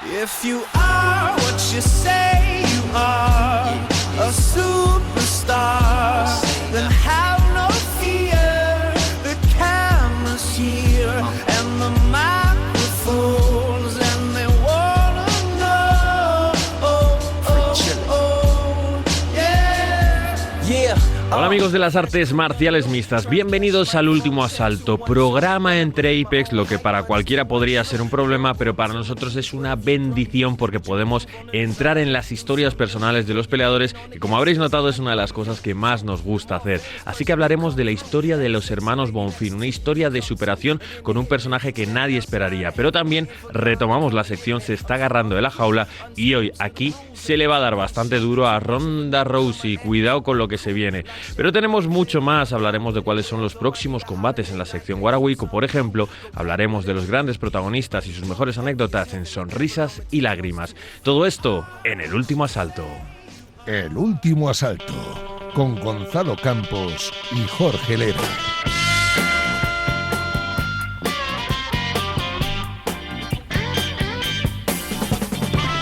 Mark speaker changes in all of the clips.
Speaker 1: If you are what you say you are, a superstar, then have no fear. The camera's here and the microphones, and they wanna know. Oh, oh, oh, yeah. Yeah.
Speaker 2: Hola amigos de las artes marciales mixtas, bienvenidos al Último Asalto, programa entre Apex, lo que para cualquiera podría ser un problema, pero para nosotros es una bendición porque podemos entrar en las historias personales de los peleadores, que como habréis notado es una de las cosas que más nos gusta hacer. Así que hablaremos de la historia de los hermanos Bonfim, una historia de superación con un personaje que nadie esperaría, pero también retomamos la sección Se está agarrando de la jaula y hoy aquí se le va a dar bastante duro a Ronda Rousey, cuidado con lo que se viene. Pero tenemos mucho más, hablaremos de cuáles son los próximos combates en la sección Warwick, o por ejemplo, hablaremos de los grandes protagonistas y sus mejores anécdotas en Sonrisas y Lágrimas. Todo esto en El Último Asalto.
Speaker 3: El Último Asalto, con Gonzalo Campos y Jorge Lera.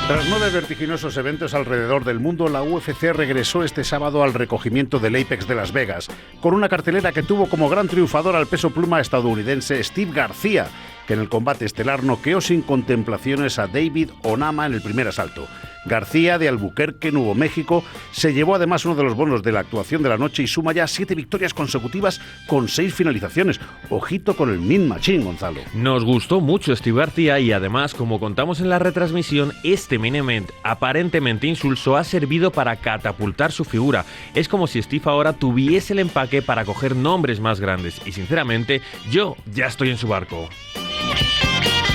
Speaker 4: Tras 9 vertiginosos eventos alrededor del mundo, la UFC regresó este sábado al recogimiento del Apex de Las Vegas, con una cartelera que tuvo como gran triunfador al peso pluma estadounidense Steve García, que en el combate estelar noqueó sin contemplaciones a David Onama en el primer asalto. García, de Albuquerque, Nuevo México, se llevó además uno de los bonos de la actuación de la noche y suma ya 7 victorias consecutivas con 6 finalizaciones. Ojito con el Mean Machine, Gonzalo.
Speaker 2: Nos gustó mucho Steve García y además, como contamos en la retransmisión, este main event aparentemente insulso ha servido para catapultar su figura. Es como si Steve ahora tuviese el empaque para coger nombres más grandes y sinceramente yo ya estoy en su barco.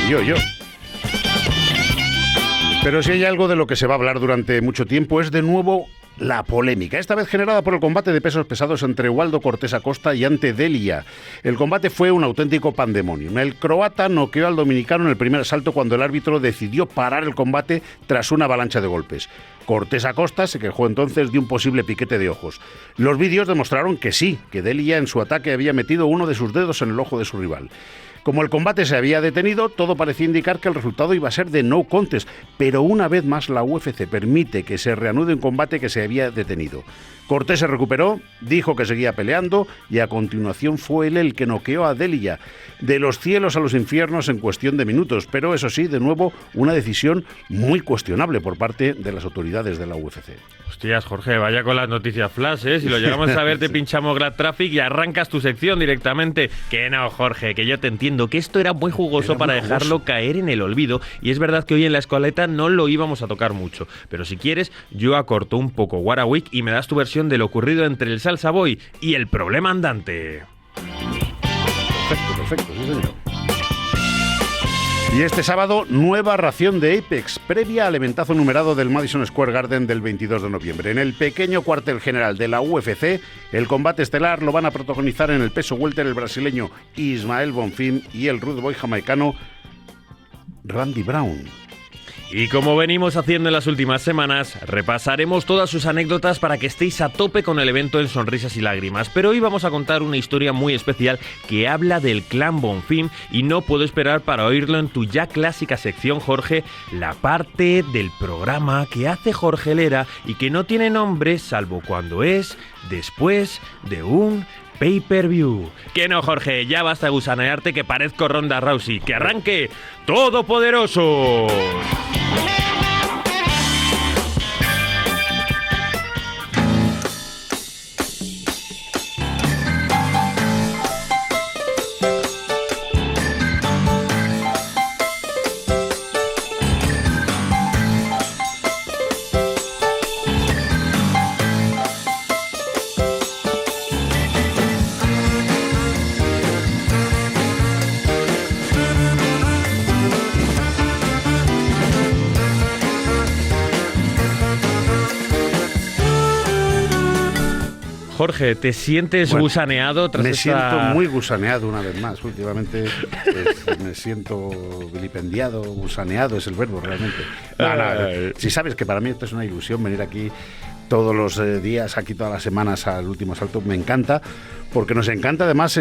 Speaker 4: Yo. Pero si hay algo de lo que se va a hablar durante mucho tiempo es de nuevo la polémica, esta vez generada por el combate de pesos pesados entre Waldo Cortés Acosta y Ante Delija. El combate fue un auténtico pandemonium. El croata noqueó al dominicano en el primer asalto cuando el árbitro decidió parar el combate tras una avalancha de golpes. Cortés Acosta se quejó entonces de un posible piquete de ojos. Los vídeos demostraron que sí, que Delija en su ataque había metido uno de sus dedos en el ojo de su rival. Como el combate se había detenido, todo parecía indicar que el resultado iba a ser de no contest, pero una vez más la UFC permite que se reanude un combate que se había detenido. Cortés se recuperó, dijo que seguía peleando y a continuación fue él el que noqueó a Delija, de los cielos a los infiernos en cuestión de minutos, pero eso sí, de nuevo, una decisión muy cuestionable por parte de las autoridades de la UFC.
Speaker 2: Hostias, Jorge, vaya con las noticias flash, ¿eh? Si lo llegamos a ver te pinchamos Glad Traffic y arrancas tu sección directamente. Que no, Jorge, que yo te entiendo, que esto era muy jugoso para dejarlo caer en el olvido y es verdad que hoy en la escaleta no lo íbamos a tocar mucho, pero si quieres yo acorto un poco Warwick y me das tu versión de lo ocurrido entre el Salsa Boy y el problema andante.
Speaker 4: Perfecto, sí señor. Y este sábado, nueva ración de Apex, previa al eventazo numerado del Madison Square Garden del 22 de noviembre. En el pequeño cuartel general de la UFC, el combate estelar lo van a protagonizar en el peso welter el brasileño Ismael Bonfim y el rude boy jamaicano Randy Brown.
Speaker 2: Y como venimos haciendo en las últimas semanas, repasaremos todas sus anécdotas para que estéis a tope con el evento en Sonrisas y Lágrimas. Pero hoy vamos a contar una historia muy especial que habla del clan Bonfim y no puedo esperar para oírlo en tu ya clásica sección, Jorge, la parte del programa que hace Jorge Lera y que no tiene nombre salvo cuando es después de un pay-per-view. Que no, Jorge, ya basta de gusanearte que parezco Ronda Rousey. ¡Que arranque Todopoderoso! Jorge, ¿te sientes gusaneado tras
Speaker 4: siento muy gusaneado una vez más. Últimamente me siento vilipendiado, gusaneado es el verbo realmente. Si sabes que para mí esto es una ilusión venir aquí todos los días, aquí todas las semanas al Último Asalto, me encanta, porque nos encanta además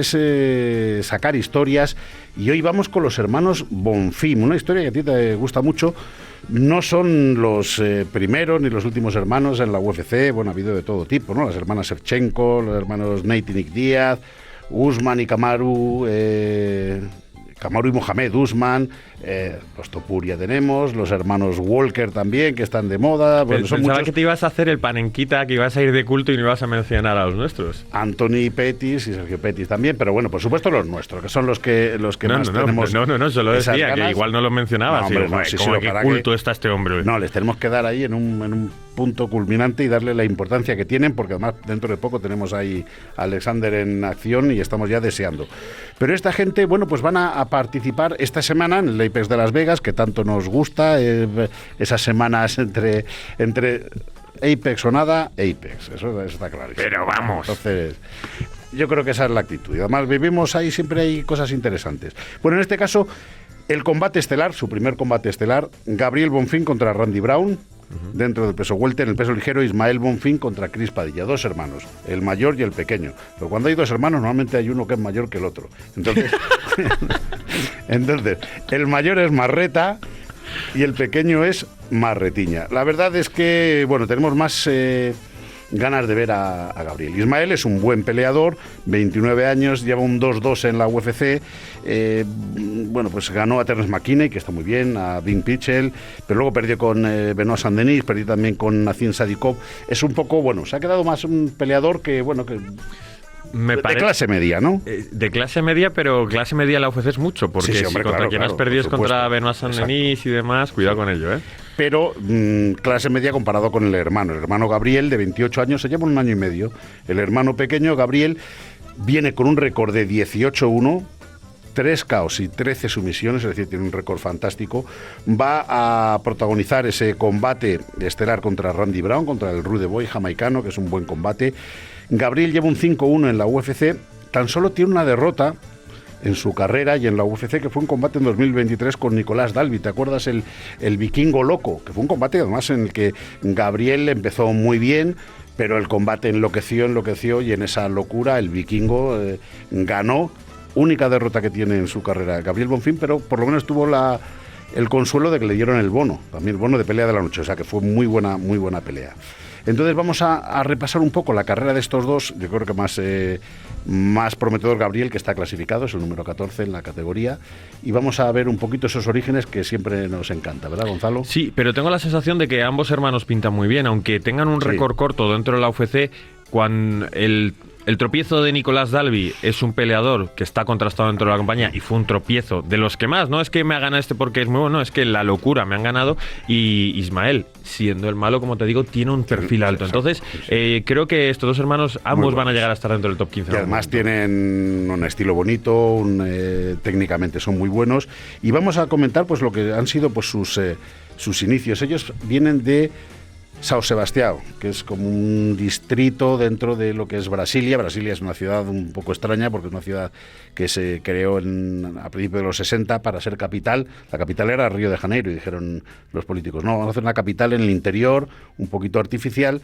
Speaker 4: sacar historias, y hoy vamos con los hermanos Bonfim, una historia que a ti te gusta mucho. No son los primeros ni los últimos hermanos en la UFC, bueno, ha habido de todo tipo, ¿no? Las hermanas Shevchenko, los hermanos Nate y Nick Díaz, Usman y Kamaru y Mohamed Usman, los Topuria tenemos, los hermanos Walker también, que están de moda. Bueno, son
Speaker 2: Pensaba
Speaker 4: muchos.
Speaker 2: que te ibas a hacer el panenquita, que ibas a ir de culto y no ibas a mencionar a los nuestros.
Speaker 4: Anthony Pettis y Sergio Pettis también, pero bueno, por supuesto los nuestros, que son los que más tenemos.
Speaker 2: No, solo
Speaker 4: esas
Speaker 2: decía
Speaker 4: ganas.
Speaker 2: que igual no lo mencionabas.
Speaker 4: No, hombre,
Speaker 2: Digo,
Speaker 4: no,
Speaker 2: joder,
Speaker 4: sí,
Speaker 2: ¿cómo
Speaker 4: sí,
Speaker 2: qué
Speaker 4: para
Speaker 2: culto
Speaker 4: que-
Speaker 2: está este hombre?
Speaker 4: No, les tenemos que dar ahí en un punto culminante y darle la importancia que tienen, porque además dentro de poco tenemos ahí a Alexander en acción y estamos ya deseando. Pero esta gente, bueno, pues van a participar esta semana en el Apex de Las Vegas, que tanto nos gusta, esas semanas entre Apex o nada, Apex, eso está clarísimo.
Speaker 2: Pero vamos.
Speaker 4: Entonces, yo creo que esa es la actitud. Y además vivimos ahí, siempre hay cosas interesantes. Bueno, en este caso, el combate estelar, su primer combate estelar, Gabriel Bonfim contra Randy Brown. Dentro del peso welter, en el peso ligero, Ismael Bonfim contra Chris Padilla, dos hermanos, el mayor y el pequeño. Pero cuando hay dos hermanos, normalmente hay uno que es mayor que el otro. Entonces, el mayor es Marreta y el pequeño es Marretiña. La verdad es que, bueno, tenemos más ganas de ver a Gabriel. Ismael es un buen peleador, 29 años, lleva un 2-2 en la UFC. Bueno, pues ganó a Terence McKinney, que está muy bien, a Vin Pitchell, pero luego perdió con Benoit Saint-Denis, perdió también con Nazim Sadikov. Es un poco, bueno, se ha quedado más un peleador que, bueno, que de clase media, ¿no?
Speaker 2: De clase media, pero clase media la ofreces mucho, porque
Speaker 4: Sí, hombre,
Speaker 2: si contra
Speaker 4: claro,
Speaker 2: quien
Speaker 4: claro,
Speaker 2: has perdido
Speaker 4: por
Speaker 2: es contra
Speaker 4: supuesto.
Speaker 2: Benoit Saint-Denis y demás, cuidado con ello, ¿eh?
Speaker 4: Pero clase media comparado con el hermano Gabriel, de 28 años, se lleva un año y medio. El hermano pequeño, Gabriel, viene con un récord de 18-1, 3 KOs y 13 sumisiones, es decir, tiene un récord fantástico. Va a protagonizar ese combate estelar contra Randy Brown, contra el Rude Boy jamaicano, que es un buen combate. Gabriel lleva un 5-1 en la UFC, tan solo tiene una derrota en su carrera y en la UFC, que fue un combate en 2023 con Nicolás Dalby. ¿Te acuerdas? El vikingo loco, que fue un combate además en el que Gabriel empezó muy bien, pero el combate enloqueció y en esa locura el vikingo ganó. Única derrota que tiene en su carrera Gabriel Bonfim, pero por lo menos tuvo el consuelo de que le dieron el bono, también el bono de pelea de la noche, o sea que fue muy buena pelea. Entonces vamos a repasar un poco la carrera de estos dos. Yo creo que más prometedor Gabriel, que está clasificado, es el número 14 en la categoría, y vamos a ver un poquito esos orígenes que siempre nos encanta, ¿verdad, Gonzalo?
Speaker 2: Sí, pero tengo la sensación de que ambos hermanos pintan muy bien, aunque tengan un
Speaker 4: Sí.
Speaker 2: récord corto dentro de la UFC. Cuando el tropiezo de Nicolás Dalby es un peleador que está contrastado dentro de la compañía y fue un tropiezo de los que más, no es que me ha ganado este porque es muy bueno, es que la locura me han ganado, y Ismael, siendo el malo, como te digo, tiene un perfil alto. Entonces, creo que estos dos hermanos, ambos van a llegar a estar dentro del top 15.
Speaker 4: Y además tienen un estilo bonito, técnicamente son muy buenos, y vamos a comentar pues lo que han sido pues sus inicios. Ellos vienen de São Sebastião, que es como un distrito dentro de lo que es Brasilia. Brasilia es una ciudad un poco extraña porque es una ciudad que se creó a principios de los 60 para ser capital. La capital era Río de Janeiro y dijeron los políticos, no, vamos a hacer una capital en el interior, un poquito artificial.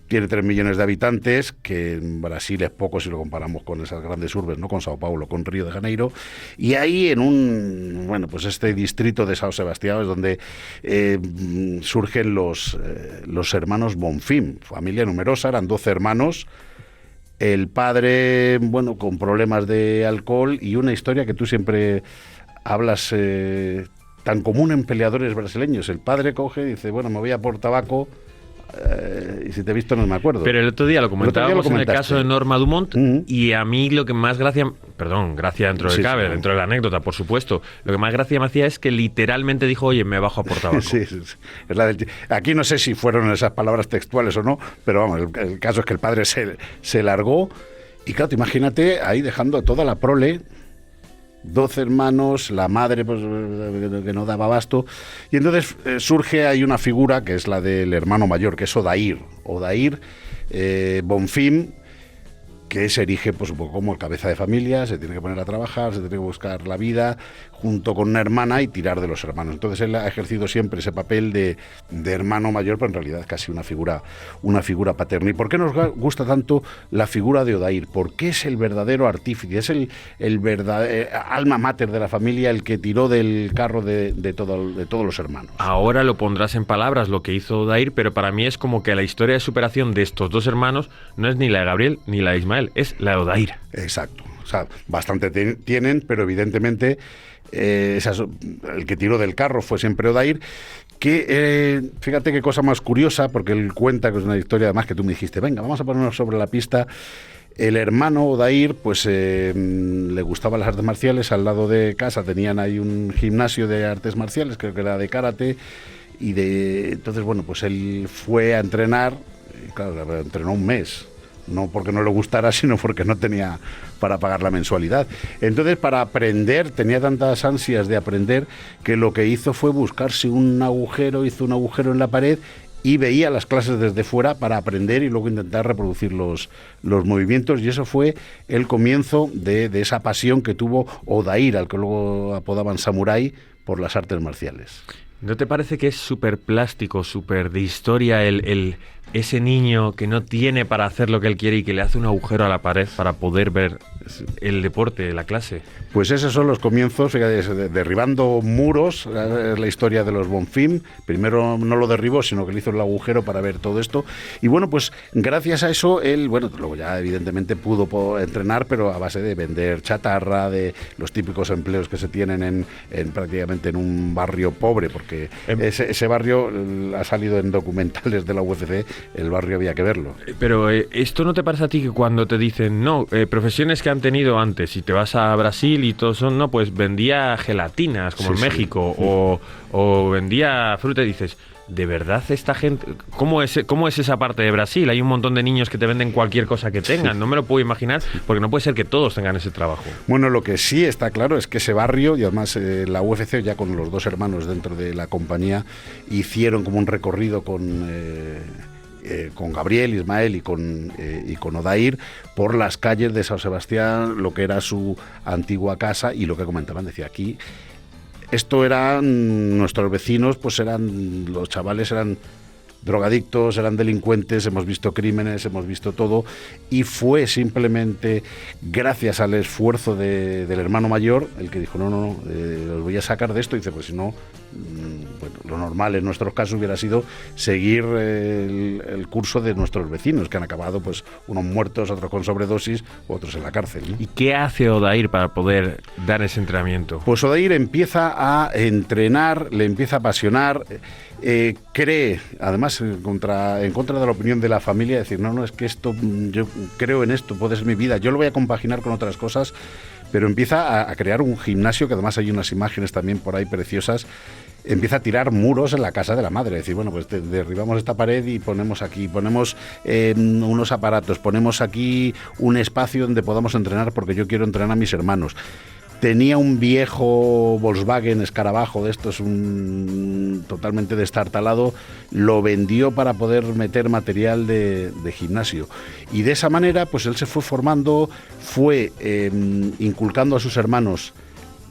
Speaker 4: Tiene 3 millones de habitantes, que en Brasil es poco si lo comparamos con esas grandes urbes, ¿no? Con Sao Paulo, con Río de Janeiro. Y ahí pues este distrito de São Sebastião es donde surgen los hermanos Bonfim, familia numerosa, eran 12 hermanos. El padre, bueno, con problemas de alcohol, y una historia que tú siempre hablas tan común en peleadores brasileños. El padre coge y dice, bueno, me voy a por tabaco, y si te he visto no me acuerdo.
Speaker 2: Pero el otro día lo comentábamos en el
Speaker 4: comentaste.
Speaker 2: caso de Norma Dumont,
Speaker 4: Uh-huh.
Speaker 2: y a mí lo que más gracia dentro de
Speaker 4: Sí,
Speaker 2: cabe,
Speaker 4: sí.
Speaker 2: dentro de la anécdota, por supuesto, lo que más gracia me hacía es que literalmente dijo, oye, me bajo a por tabaco.
Speaker 4: Sí. Es la aquí no sé si fueron esas palabras textuales o no, pero vamos, el caso es que el padre se largó, y claro, te imagínate ahí dejando a toda la prole, 12 hermanos, la madre pues que no daba abasto, y entonces surge ahí una figura que es la del hermano mayor, que es Odair Bonfim, que se erige pues un poco como el cabeza de familia, se tiene que poner a trabajar, se tiene que buscar la vida junto con una hermana y tirar de los hermanos. Entonces él ha ejercido siempre ese papel de hermano mayor, pero en realidad casi una figura paterna. ¿Y por qué nos gusta tanto la figura de Odair? Porque es el verdadero artífice, es el verdadero alma mater de la familia, el que tiró del carro de todos los hermanos.
Speaker 2: Ahora lo pondrás en palabras lo que hizo Odair, pero para mí es como que la historia de superación de estos dos hermanos no es ni la de Gabriel ni la de Ismael, es la de Odair.
Speaker 4: Exacto. O sea, bastante tienen, pero evidentemente el que tiró del carro fue siempre Odair, que fíjate qué cosa más curiosa, porque él cuenta, que es una historia además que tú me dijiste, venga, vamos a ponernos sobre la pista. El hermano Odair, pues le gustaban las artes marciales. Al lado de casa tenían ahí un gimnasio de artes marciales, creo que era de karate, entonces bueno, pues él fue a entrenar, y claro, entrenó un mes. No porque no le gustara, sino porque no tenía para pagar la mensualidad. Entonces, para aprender, tenía tantas ansias de aprender, que lo que hizo fue buscarse un agujero, hizo un agujero en la pared y veía las clases desde fuera para aprender y luego intentar reproducir los movimientos, y eso fue el comienzo de esa pasión que tuvo Odair, al que luego apodaban Samurái, por las artes marciales.
Speaker 2: ¿No te parece que es súper plástico, súper de historia ese niño que no tiene para hacer lo que él quiere y que le hace un agujero a la pared para poder ver el deporte, la clase?
Speaker 4: Pues esos son los comienzos, fíjate, derribando muros, es la historia de los Bonfim. Primero no lo derribó, sino que le hizo el agujero para ver todo esto. Y bueno, pues gracias a eso, él, bueno, luego ya evidentemente pudo entrenar, pero a base de vender chatarra, de los típicos empleos que se tienen en prácticamente en un barrio pobre, porque ese barrio ha salido en documentales de la UFC, el barrio había que verlo.
Speaker 2: Pero ¿esto no te parece a ti que cuando te dicen, no, profesiones que han tenido antes, y te vas a Brasil y todo eso, no, pues vendía gelatinas, como en México, o vendía fruta, y dices, ¿de verdad esta gente? ¿Cómo es esa parte de Brasil? Hay un montón de niños que te venden cualquier cosa que tengan, no me lo puedo imaginar, porque no puede ser que todos tengan ese trabajo.
Speaker 4: Bueno, lo que sí está claro es que ese barrio, y además la UFC, ya con los dos hermanos dentro de la compañía, hicieron como un recorrido con Gabriel, Ismael y con Odair por las calles de San Sebastián, lo que era su antigua casa, y lo que comentaban, decía, aquí esto eran nuestros vecinos, pues los chavales eran drogadictos, eran delincuentes, hemos visto crímenes, hemos visto todo, y fue simplemente gracias al esfuerzo del hermano mayor el que dijo, no, los voy a sacar de esto. Y dice, pues si no, bueno, lo normal en nuestros casos hubiera sido seguir el curso de nuestros vecinos, que han acabado pues unos muertos, otros con sobredosis, otros en la cárcel, ¿no?
Speaker 2: ¿Y qué hace Odair para poder dar ese entrenamiento?
Speaker 4: Pues Odair empieza a entrenar, le empieza a apasionar, cree, además en contra de la opinión de la familia, decir, no, es que esto, yo creo en esto, puede ser mi vida, yo lo voy a compaginar con otras cosas, pero empieza a crear un gimnasio, que además hay unas imágenes también por ahí preciosas. Empieza a tirar muros en la casa de la madre, decir, bueno, pues derribamos esta pared y ponemos unos aparatos, ponemos aquí un espacio donde podamos entrenar, porque yo quiero entrenar a mis hermanos. Tenía un viejo Volkswagen Escarabajo de estos, totalmente destartalado, lo vendió para poder meter material de gimnasio. Y de esa manera, pues él se fue formando, fue inculcando a sus hermanos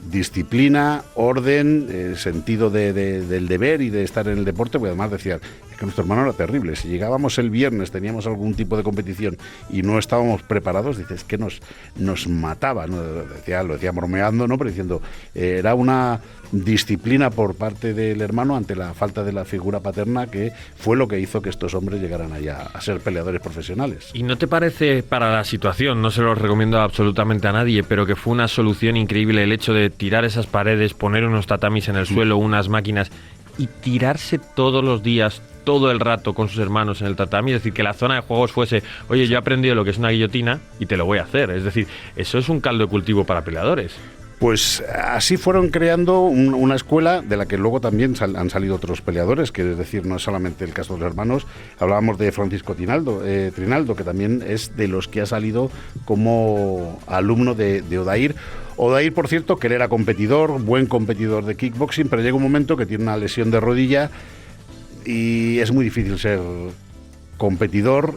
Speaker 4: disciplina, orden, sentido del deber y de estar en el deporte, porque además decían, es que nuestro hermano era terrible, si llegábamos el viernes, teníamos algún tipo de competición y no estábamos preparados, dices, que nos mataba, ¿no? Lo decía bromeando, ¿no? Pero diciendo, era una disciplina por parte del hermano ante la falta de la figura paterna, que fue lo que hizo que estos hombres llegaran allá a ser peleadores profesionales.
Speaker 2: ¿Y no te parece, para la situación, no se lo recomiendo absolutamente a nadie, pero que fue una solución increíble el hecho de tirar esas paredes, poner unos tatamis en el suelo, unas máquinas, y tirarse todos los días, todo el rato con sus hermanos en el tatami? Es decir, que la zona de juegos fuese, oye, yo he aprendido lo que es una guillotina y te lo voy a hacer. Es decir, eso es un caldo de cultivo para peleadores.
Speaker 4: Pues así fueron creando una escuela de la que luego también han salido otros peleadores, que es decir, no es solamente el caso de los hermanos. Hablábamos de Francisco Trinaldo, que también es de los que ha salido como alumno de Odair. Odair, por cierto, que él era competidor, buen competidor de kickboxing, pero llega un momento que tiene una lesión de rodilla y es muy difícil ser competidor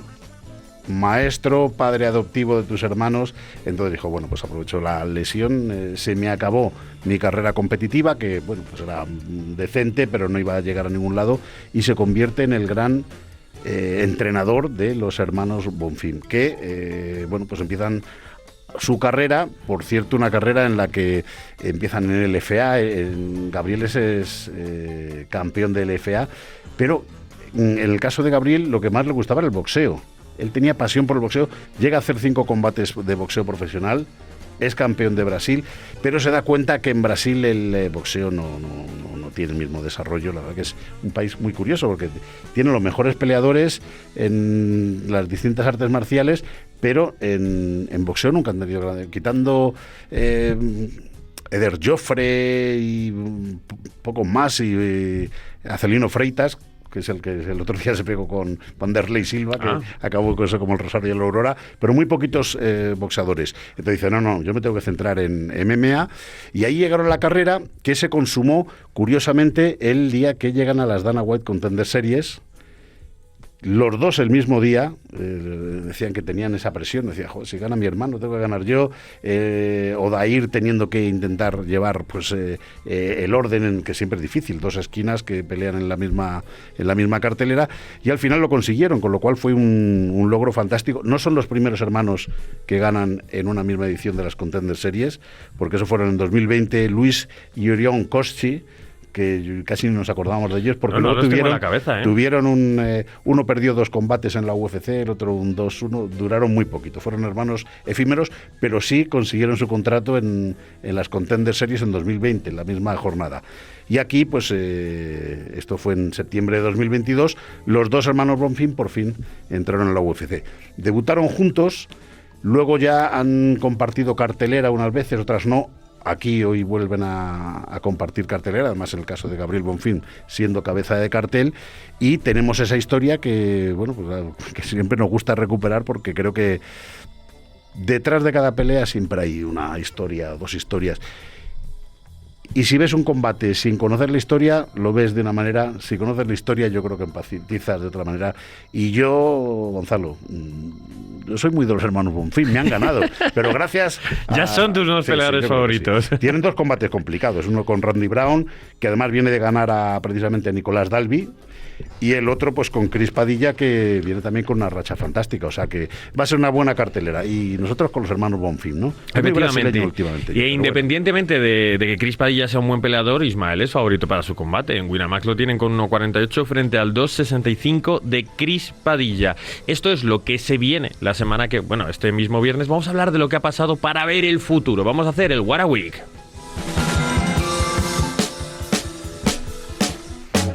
Speaker 4: maestro, padre adoptivo de tus hermanos. Entonces dijo, bueno, pues aprovecho la lesión, se me acabó mi carrera competitiva, que bueno, pues era decente, pero no iba a llegar a ningún lado, y se convierte en el gran entrenador de los hermanos Bonfim, que bueno, pues empiezan su carrera, por cierto, una carrera en la que empiezan en el LFA. Gabriel es campeón del LFA, pero en el caso de Gabriel lo que más le gustaba era el boxeo. Él tenía pasión por el boxeo, llega a hacer 5 combates de boxeo profesional, es campeón de Brasil, pero se da cuenta que en Brasil el boxeo no tiene el mismo desarrollo. La verdad que es un país muy curioso porque tiene los mejores peleadores en las distintas artes marciales, pero en boxeo nunca han tenido grande, quitando Eder Joffre y pocos más, y Acelino Freitas, que es el que el otro día se pegó con Vanderlei Silva, que acabó con eso como el Rosario y la Aurora, pero muy poquitos boxeadores. Entonces dice, no, yo me tengo que centrar en MMA, y ahí llegaron a la carrera, que se consumó, curiosamente, el día que llegan a las Dana White Contender Series. Los dos el mismo día, decían que tenían esa presión, decía, joder, si gana mi hermano, tengo que ganar yo, Odair teniendo que intentar llevar pues el orden, en que siempre es difícil, 2 esquinas que pelean en la misma cartelera, y al final lo consiguieron, con lo cual fue un logro fantástico. No son los primeros hermanos que ganan en una misma edición de las Contender Series, porque eso fueron en 2020 Luis y Orión Koschi, que casi nos acordábamos de ellos, porque luego tuvieron uno perdió 2 combates en la UFC, el otro un 2-1, duraron muy poquito, fueron hermanos efímeros, pero sí consiguieron su contrato en las Contender Series en 2020, en la misma jornada. Y aquí, pues esto fue en septiembre de 2022, los 2 hermanos Bonfim por fin entraron en la UFC. Debutaron juntos, luego ya han compartido cartelera unas veces, otras no. Aquí hoy vuelven a compartir cartelera, además en el caso de Gabriel Bonfim siendo cabeza de cartel, y tenemos esa historia que, bueno, pues, que siempre nos gusta recuperar, porque creo que detrás de cada pelea siempre hay una historia, 2 historias. Y si ves un combate sin conocer la historia, lo ves de una manera. Si conoces la historia, yo creo que empatizas de otra manera. Y yo, Gonzalo, yo soy muy de los hermanos Bonfim, me han ganado. Pero gracias
Speaker 2: ya son tus nuevos peleadores favoritos.
Speaker 4: Sí. Tienen 2 combates complicados. Uno con Randy Brown, que además viene de ganar precisamente a Nicolás Dalby. Y el otro pues con Chris Padilla, que viene también con una racha fantástica, o sea que va a ser una buena cartelera, y nosotros con los hermanos Bonfim, ¿no?
Speaker 2: Efectivamente.
Speaker 4: Últimamente,
Speaker 2: y independientemente de que Chris Padilla sea un buen peleador, Ismael es favorito para su combate. En Winamax lo tienen con 1.48 frente al 2.65 de Chris Padilla. Esto es lo que se viene la semana que, bueno, este mismo viernes vamos a hablar de lo que ha pasado para ver el futuro. Vamos a hacer el What a Week.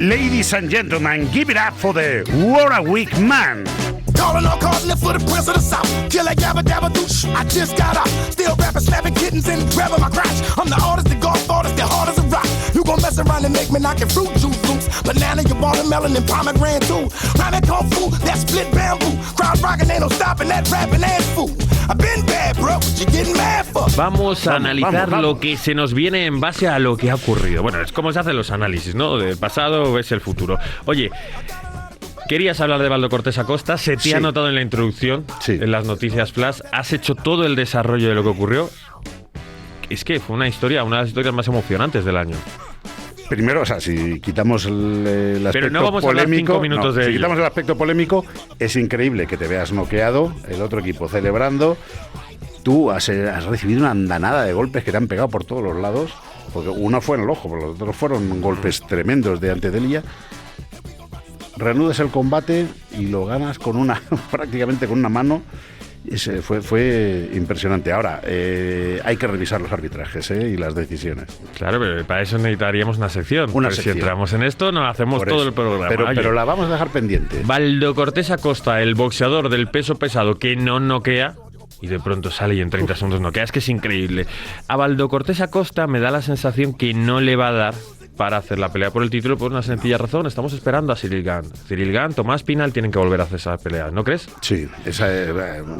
Speaker 4: Ladies and gentlemen, give it up for the What a Week Man.
Speaker 5: Calling all calling for the prince of the south. Killer yabba dabba douche. I just got up. Still rapping, slapping kittens and grabbing my crotch. I'm the artist, the golf artist, the hard as a rock. You gon' mess around and make me knock your fruit juice loose. Banana, your watermelon, and pomegranate too. Rhyming kung fu, that split bamboo. Crowd rocking, ain't no stopping that rapping ass fool. I've been bad, bro, but you getting mad for.
Speaker 2: Vamos a analizar lo que se nos viene en base a lo que ha ocurrido. Bueno, es como se hacen los análisis, ¿no? Del pasado ves el futuro. Oye, querías hablar de Baldo Cortés Acosta, se te ha notado en la introducción, en las noticias flash, has hecho todo el desarrollo de lo que ocurrió. Es que fue una de las historias más emocionantes del año.
Speaker 4: Primero, o sea, si quitamos el aspecto
Speaker 2: pero no vamos
Speaker 4: polémico,
Speaker 2: a hablar 5 minutos de
Speaker 4: si
Speaker 2: ello.
Speaker 4: quitamos el aspecto polémico, es increíble que te veas noqueado, el otro equipo celebrando, tú has recibido una andanada de golpes que te han pegado por todos los lados, porque uno fue en el ojo, pero los otros fueron golpes tremendos de Antedelia. Reanudas el combate y lo ganas con prácticamente con una mano. Fue impresionante. Ahora, hay que revisar los arbitrajes y las decisiones.
Speaker 2: Claro, pero para eso necesitaríamos una sección. Si entramos en esto, no hacemos
Speaker 4: por
Speaker 2: todo
Speaker 4: eso.
Speaker 2: El programa.
Speaker 4: Pero la vamos a dejar pendiente.
Speaker 2: Baldo Cortés Acosta, el boxeador del peso pesado que no noquea, y de pronto sale y en 30 segundos noquea. Es que es increíble. A Baldo Cortés Acosta me da la sensación que no le va a dar para hacer la pelea por el título por una sencilla razón. Estamos esperando a Cyril Gane. Cyril Gane, Tomás Pinal tienen que volver a hacer esa pelea, ¿no crees?
Speaker 4: Sí,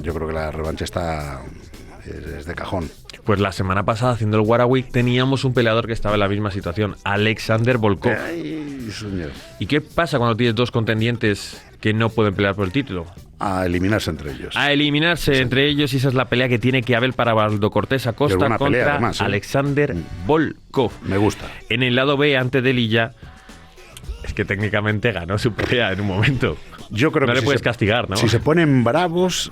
Speaker 4: yo creo que la revancha es de cajón.
Speaker 2: Pues la semana pasada, haciendo el What a Week, teníamos un peleador que estaba en la misma situación, Alexander Volkov.
Speaker 4: Ay, señor.
Speaker 2: ¿Y qué pasa cuando tienes 2 contendientes que no pueden pelear por el título?
Speaker 4: a eliminarse entre ellos.
Speaker 2: A eliminarse entre ellos, y esa es la pelea que tiene que haber para Waldo Cortés Acosta
Speaker 4: buena
Speaker 2: contra
Speaker 4: pelea, además, ¿eh?
Speaker 2: Alexander Volkov.
Speaker 4: Me gusta.
Speaker 2: En el lado B, ante Delija, es que técnicamente ganó su pelea en un momento.
Speaker 4: Yo creo
Speaker 2: no
Speaker 4: que
Speaker 2: le puedes castigar, ¿no?
Speaker 4: Si se ponen bravos,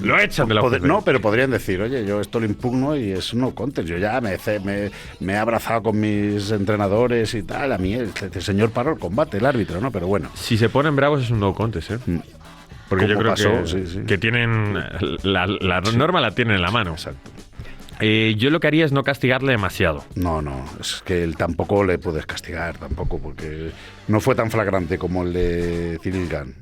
Speaker 2: Lo echan de la UFC.
Speaker 4: No, pero podrían decir, oye, yo esto lo impugno y es no contest. Yo ya me he abrazado con mis entrenadores y tal. A mí el señor paró el combate, el árbitro, ¿no? Pero bueno.
Speaker 2: Si se ponen bravos es un no contest, ¿eh? Porque yo creo
Speaker 4: pasó,
Speaker 2: que tienen la norma la tienen en la mano.
Speaker 4: Exacto.
Speaker 2: Yo lo que haría es no castigarle demasiado.
Speaker 4: No, es que él tampoco le puedes castigar, tampoco, porque no fue tan flagrante como el de Cyril Gane.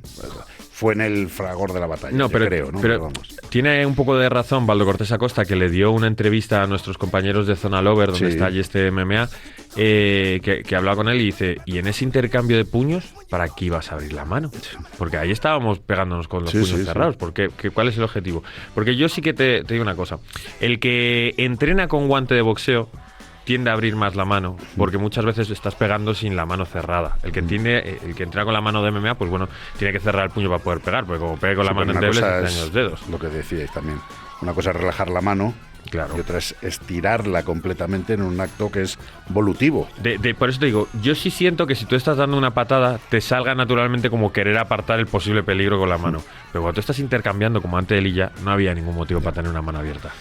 Speaker 4: Fue en el fragor de la batalla,
Speaker 2: No, pero,
Speaker 4: creo, ¿no?
Speaker 2: pero
Speaker 4: vamos.
Speaker 2: tiene un poco de razón Waldo Cortés Acosta, que le dio una entrevista a nuestros compañeros de Zona Lover, donde está allí este MMA, que hablaba con él y dice, y en ese intercambio de puños, ¿para qué ibas a abrir la mano? Porque ahí estábamos pegándonos con los puños cerrados. Porque, ¿cuál es el objetivo? Porque yo sí que te digo una cosa. El que entrena con guante de boxeo tiende a abrir más la mano, porque muchas veces estás pegando sin la mano cerrada. El que entrena con la mano de MMA, pues bueno, tiene que cerrar el puño para poder pegar, porque como pegue con la mano endeble, se te dañan los dedos.
Speaker 4: Lo que decíais también. Una cosa es relajar la mano,
Speaker 2: claro,
Speaker 4: y otra es estirarla completamente en un acto que es volutivo.
Speaker 2: Por eso te digo, yo sí siento que si tú estás dando una patada, te salga naturalmente como querer apartar el posible peligro con la mano. Pero cuando tú estás intercambiando, como ante Delija, no había ningún motivo para tener una mano abierta.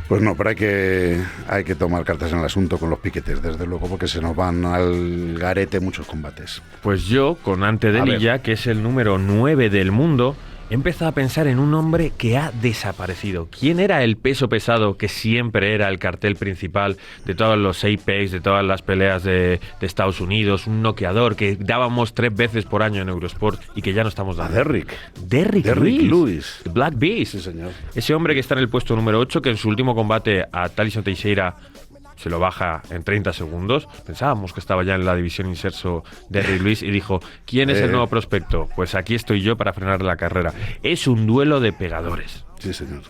Speaker 4: Pues no, pero hay que tomar cartas en el asunto con los piquetes, desde luego, porque se nos van al garete muchos combates.
Speaker 2: Pues yo, con Ante Delija, que es el número 9 del mundo, he empezado a pensar en un hombre que ha desaparecido. ¿Quién era el peso pesado que siempre era el cartel principal de todos los Apex, de todas las peleas de Estados Unidos? Un noqueador que dábamos 3 veces por año en Eurosport y que ya no estamos dando. Derrick
Speaker 4: Lewis.
Speaker 2: The Black Beast.
Speaker 4: Sí, señor.
Speaker 2: Ese hombre que está en el puesto número 8, que en su último combate a Tyson Teixeira se lo baja en 30 segundos. Pensábamos que estaba ya en la división inserso Derrick Lewis y dijo, ¿quién es el nuevo prospecto? Pues aquí estoy yo para frenar la carrera. Es un duelo de pegadores.
Speaker 4: Sí, señor.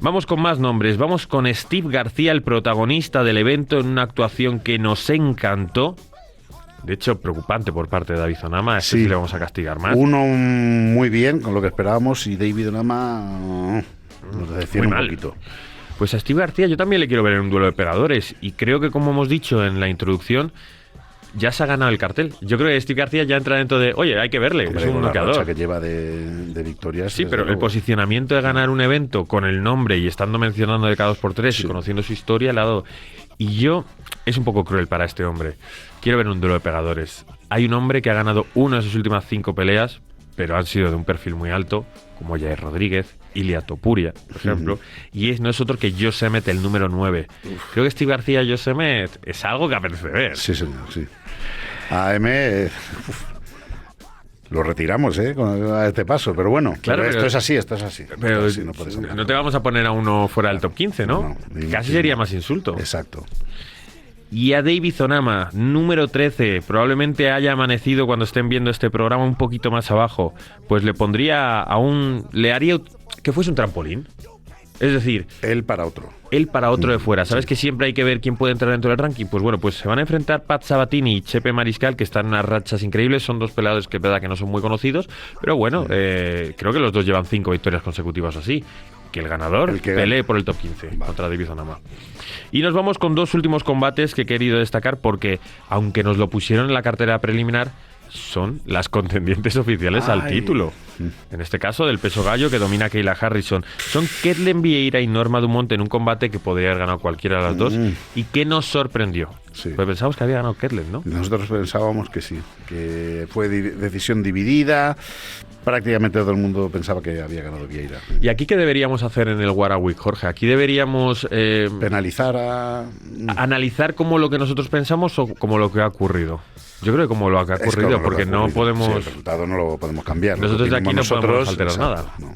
Speaker 2: Vamos con más nombres. Vamos con Steve García, el protagonista del evento, en una actuación que nos encantó. De hecho, preocupante por parte de David Onama. A este sí le vamos a castigar más.
Speaker 4: Uno muy bien, con lo que esperábamos, y David Onama nos decía un poquito.
Speaker 2: Pues a Steve García yo también le quiero ver en un duelo de pegadores, y creo que, como hemos dicho en la introducción, ya se ha ganado el cartel. Yo creo que Steve García ya entra dentro de, oye, hay que verle,
Speaker 4: hombre,
Speaker 2: es un noqueador.
Speaker 4: Que lleva de victorias.
Speaker 2: Sí, pero
Speaker 4: luego.
Speaker 2: El posicionamiento de ganar un evento con el nombre y estando mencionando de cada 2x3 y conociendo su historia, le ha dado. Y yo, es un poco cruel para este hombre. Quiero ver un duelo de pegadores. Hay un hombre que ha ganado una de sus últimas 5 peleas, pero han sido de un perfil muy alto, como Jair Rodríguez, Ilia Topuria, por ejemplo, y no es otro que Josemet, el número 9. Creo que Steve García y Josemet es algo que apetece ver.
Speaker 4: Sí, señor, sí. AM lo retiramos, a este paso, pero bueno,
Speaker 2: claro,
Speaker 4: pero esto es así.
Speaker 2: Pero
Speaker 4: así, no
Speaker 2: te vamos a poner a uno fuera del top 15, ¿no? Casi sería más insulto.
Speaker 4: Exacto.
Speaker 2: Y a David Onama, número 13, probablemente haya amanecido cuando estén viendo este programa un poquito más abajo, pues le pondría le haría que fuese un trampolín. Es decir,
Speaker 4: él para otro
Speaker 2: de fuera. ¿Sabes que siempre hay que ver quién puede entrar dentro del ranking? Pues bueno, pues se van a enfrentar Pat Sabatini y Chepe Mariscal, que están en unas rachas increíbles. Son dos peleadores que es verdad que no son muy conocidos, pero bueno, creo que los dos llevan 5 victorias consecutivas así. Que el ganador pelee por el top 15 contra David Onama. Y nos vamos con 2 últimos combates que he querido destacar porque, aunque nos lo pusieron en la cartera preliminar, son las contendientes oficiales al título. En este caso, del peso gallo, que domina Kayla Harrison. Son Ketlen Vieira y Norma Dumont en un combate que podría haber ganado cualquiera de las dos. ¿Y qué nos sorprendió?
Speaker 4: Sí.
Speaker 2: Pues pensamos que había ganado Ketlen, ¿no?
Speaker 4: Nosotros pensábamos que sí, que fue decisión dividida. Prácticamente todo el mundo pensaba que había ganado Vieira.
Speaker 2: ¿Y aquí qué deberíamos hacer en el Warwick, Jorge? Aquí deberíamos
Speaker 4: penalizar
Speaker 2: analizar como lo que nosotros pensamos o como lo que ha ocurrido. Yo creo que como lo que ha ocurrido, porque no podemos.
Speaker 4: Sí, el resultado no lo podemos cambiar.
Speaker 2: Nosotros de aquí no podemos alterar nada. No.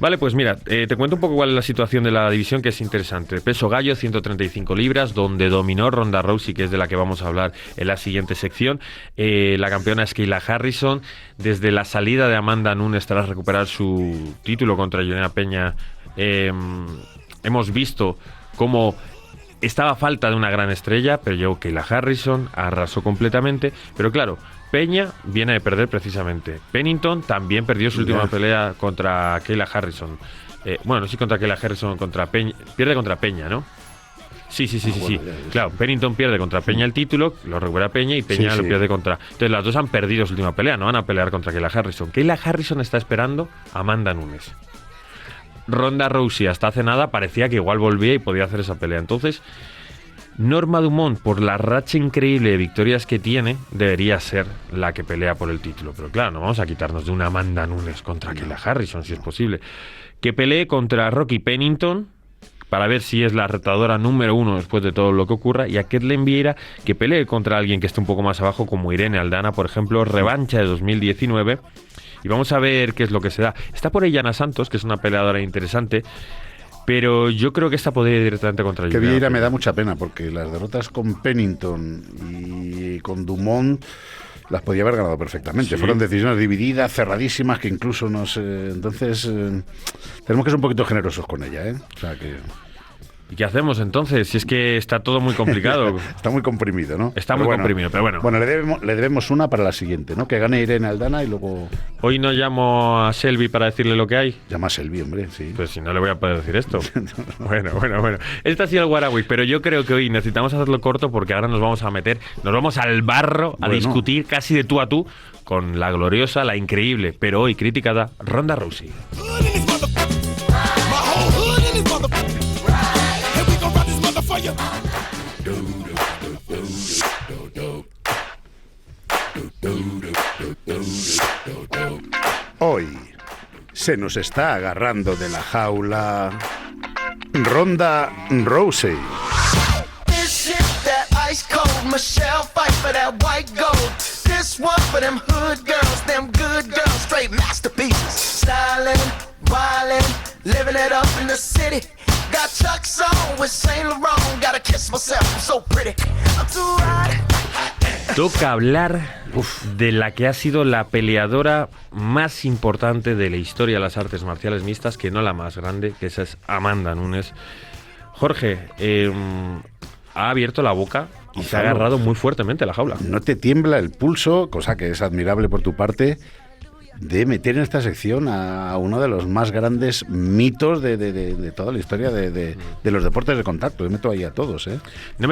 Speaker 2: Vale, pues mira, te cuento un poco cuál es la situación de la división, que es interesante. Peso gallo, 135 libras, donde dominó Ronda Rousey, que es de la que vamos a hablar en la siguiente sección. La campeona es Kayla Harrison. Desde la salida de Amanda Nunes tras recuperar su título contra Juliana Peña, hemos visto cómo estaba a falta de una gran estrella, pero llegó Kayla Harrison, arrasó completamente. Pero claro, Peña viene de perder precisamente. Pennington también perdió su última pelea contra Kayla Harrison. Bueno, no sé si contra Kayla Harrison, contra Peña. Pierde contra Peña, ¿no? Sí. Claro, Pennington pierde contra Peña el título, lo recupera Peña y Peña lo pierde contra... Entonces las dos han perdido su última pelea, no van a pelear contra Kayla Harrison. Kayla Harrison está esperando a Amanda Nunes. Ronda Rousey hasta hace nada parecía que igual volvía y podía hacer esa pelea. Entonces, Norma Dumont, por la racha increíble de victorias que tiene, debería ser la que pelea por el título. Pero claro, no vamos a quitarnos de una Amanda Nunes contra Kayla Harrison, si es posible. Que pelee contra Rocky Pennington para ver si es la retadora número 1 después de todo lo que ocurra, y a Ketlen Vieira que pelee contra alguien que esté un poco más abajo, como Irene Aldana, por ejemplo, revancha de 2019, y vamos a ver qué es lo que se da. Está por ahí Yana Santos, que es una peleadora interesante, pero yo creo que esta podría ir directamente contra
Speaker 4: Que Vieira me da mucha pena, porque las derrotas con Pennington y con Dumont las podía haber ganado perfectamente. Sí. Fueron decisiones divididas, cerradísimas, que incluso nos... entonces, tenemos que ser un poquito generosos con ella, ¿eh? O sea que...
Speaker 2: ¿Y qué hacemos entonces? Si es que está todo muy complicado.
Speaker 4: Está muy comprimido, ¿no?
Speaker 2: Está muy comprimido, pero bueno.
Speaker 4: Bueno, le debemos una para la siguiente, ¿no? Que gane Irene Aldana y luego...
Speaker 2: Hoy no llamo a Selby para decirle lo que hay.
Speaker 4: Llama a Selby, hombre, sí.
Speaker 2: Pues si no le voy a poder decir esto. Bueno. Este ha sido el Warwick, pero yo creo que hoy necesitamos hacerlo corto porque ahora nos vamos al barro a discutir casi de tú a tú con la gloriosa, la increíble, pero hoy criticada Ronda Rousey.
Speaker 4: Hoy se nos está agarrando de la jaula Ronda Rousey.
Speaker 1: This is that ice cold Michelle fight for that white gold. This one for them hood girls, them good girls, straight masterpieces. Stylin', wildin', living it up in the city. Got Chuck's on with Saint Laurent. Gotta kiss myself, I'm so pretty. I'm too hot.
Speaker 2: Toca hablar de la que ha sido la peleadora más importante de la historia de las artes marciales mixtas, que no la más grande, que esa es Amanda Nunes. Jorge, ha abierto la boca y se ha agarrado muy fuertemente a la jaula.
Speaker 4: No te tiembla el pulso, cosa que es admirable por tu parte, de meter en esta sección a uno de los más grandes mitos de toda la historia de los deportes de contacto. Yo meto ahí a todos, ¿eh?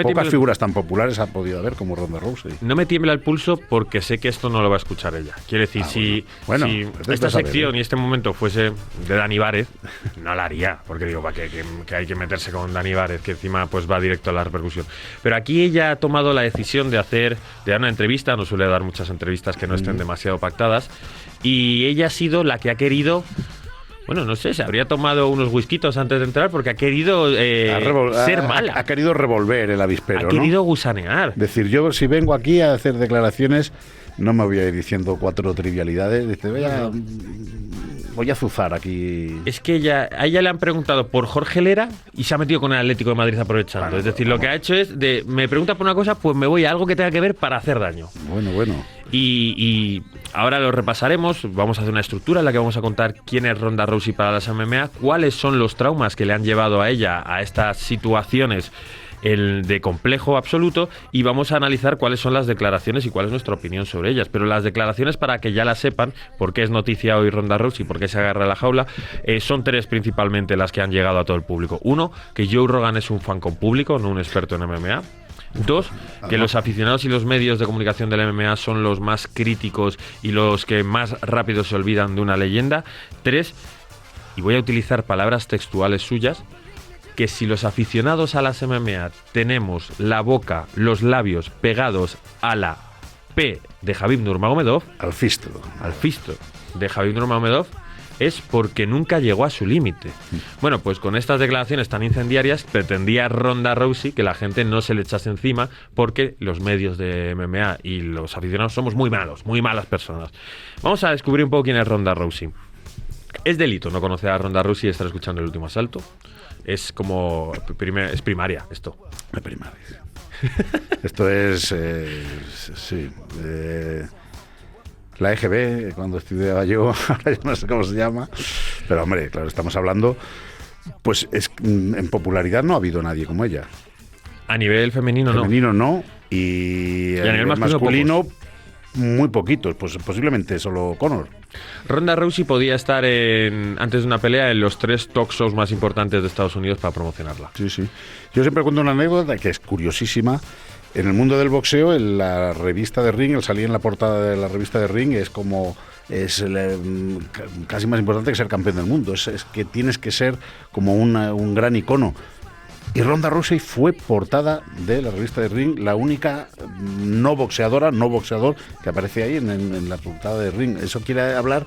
Speaker 4: Pocas figuras tan populares ha podido haber como Ronda Rousey.
Speaker 2: No me tiembla el pulso porque sé que esto no lo va a escuchar ella. Quiero decir, si esta sección y este momento fuese de Dani Várez, no la haría, porque digo, que hay que meterse con Dani Várez, que encima pues va directo a la repercusión. Pero aquí ella ha tomado la decisión de dar una entrevista, no suele dar muchas entrevistas que no estén demasiado pactadas, y ella ha sido la que ha querido, bueno, no sé, se habría tomado unos whiskitos antes de entrar porque ha querido ser mala.
Speaker 4: Ha querido revolver el avispero,
Speaker 2: ha querido gusanear.
Speaker 4: Decir, yo si vengo aquí a hacer declaraciones, no me voy a ir diciendo 4 trivialidades. Dice, voy a azuzar aquí.
Speaker 2: Es que a ella le han preguntado por Jorge Lera y se ha metido con el Atlético de Madrid aprovechando. Claro, es decir, lo que ha hecho es me pregunta por una cosa, pues me voy a algo que tenga que ver para hacer daño.
Speaker 4: Bueno.
Speaker 2: Y ahora lo repasaremos. Vamos a hacer una estructura en la que vamos a contar quién es Ronda Rousey para las MMA, cuáles son los traumas que le han llevado a ella a estas situaciones de complejo absoluto, y vamos a analizar cuáles son las declaraciones y cuál es nuestra opinión sobre ellas. Pero las declaraciones, para que ya las sepan, por qué es noticia hoy Ronda Rousey, por qué se agarra a la jaula, son 3 principalmente las que han llegado a todo el público. 1, que Joe Rogan es un fan con público, no un experto en MMA. 2, que los aficionados y los medios de comunicación del MMA son los más críticos y los que más rápido se olvidan de una leyenda. 3, y voy a utilizar palabras textuales suyas, que si los aficionados a las MMA tenemos la boca, los labios pegados a la P de Khabib Nurmagomedov,
Speaker 4: al fisto
Speaker 2: de Khabib Nurmagomedov, es porque nunca llegó a su límite. Bueno, pues con estas declaraciones tan incendiarias pretendía Ronda Rousey que la gente no se le echase encima, porque los medios de MMA y los aficionados somos muy malas personas. Vamos a descubrir un poco quién es Ronda Rousey. Es delito no conocer a Ronda Rousey y estar escuchando El Último Asalto. Es como... es primaria esto.
Speaker 4: Es primaria. Esto es... la EGB, cuando estudiaba yo, ahora ya no sé cómo se llama. Pero hombre, claro, estamos hablando... Pues en popularidad no ha habido nadie como ella.
Speaker 2: A nivel femenino no.
Speaker 4: Femenino no. Y a nivel masculino muy poquitos, pues posiblemente solo Conor.
Speaker 2: Ronda Rousey podía estar antes de una pelea en los 3 talk shows más importantes de Estados Unidos para promocionarla.
Speaker 4: Sí, sí. Yo siempre cuento una anécdota que es curiosísima. En el mundo del boxeo, en la revista de Ring, el salir en la portada de la revista de Ring es como... casi más importante que ser campeón del mundo. Es que tienes que ser como un gran icono. Y Ronda Rousey fue portada de la revista de Ring, la única no boxeador que aparece ahí en la portada de Ring. Eso quiere hablar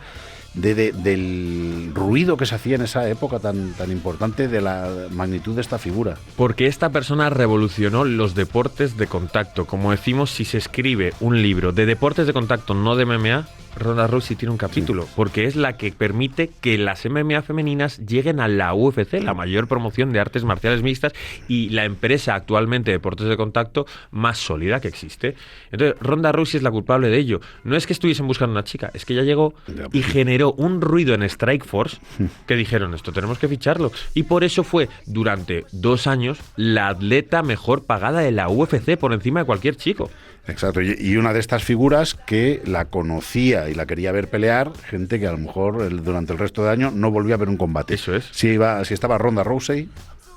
Speaker 4: del ruido que se hacía en esa época tan importante, de la magnitud de esta figura.
Speaker 2: Porque esta persona revolucionó los deportes de contacto. Como decimos, si se escribe un libro de deportes de contacto, no de MMA, Ronda Rousey tiene un capítulo, porque es la que permite que las MMA femeninas lleguen a la UFC, la mayor promoción de artes marciales mixtas y la empresa actualmente de deportes de contacto más sólida que existe. Entonces, Ronda Rousey es la culpable de ello. No es que estuviesen buscando una chica, es que ella llegó y generó un ruido en Strikeforce que dijeron, esto tenemos que ficharlo. Y por eso fue, durante 2 años, la atleta mejor pagada de la UFC por encima de cualquier chico.
Speaker 4: Exacto, y una de estas figuras que la conocía y la quería ver pelear, gente que a lo mejor durante el resto de año no volvía a ver un combate.
Speaker 2: Eso es.
Speaker 4: Si estaba Ronda Rousey,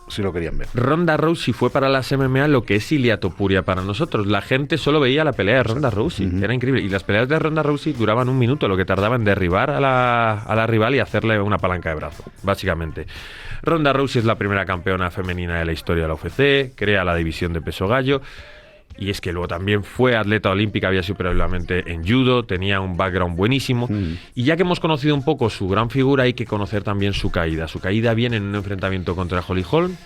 Speaker 4: sí lo querían ver.
Speaker 2: Ronda Rousey fue para las MMA lo que es Ilia Topuria para nosotros. La gente solo veía la pelea de Ronda Rousey. Era increíble. Y las peleas de Ronda Rousey duraban 1 minuto, lo que tardaba en derribar a la rival y hacerle una palanca de brazo, básicamente. Ronda Rousey es la primera campeona femenina de la historia de la UFC, crea la división de peso gallo. Y es que luego también fue atleta olímpica, había sido previamente en judo, tenía un background buenísimo. Y ya que hemos conocido un poco su gran figura, hay que conocer también su caída. Su caída viene en un enfrentamiento contra Holly Holm.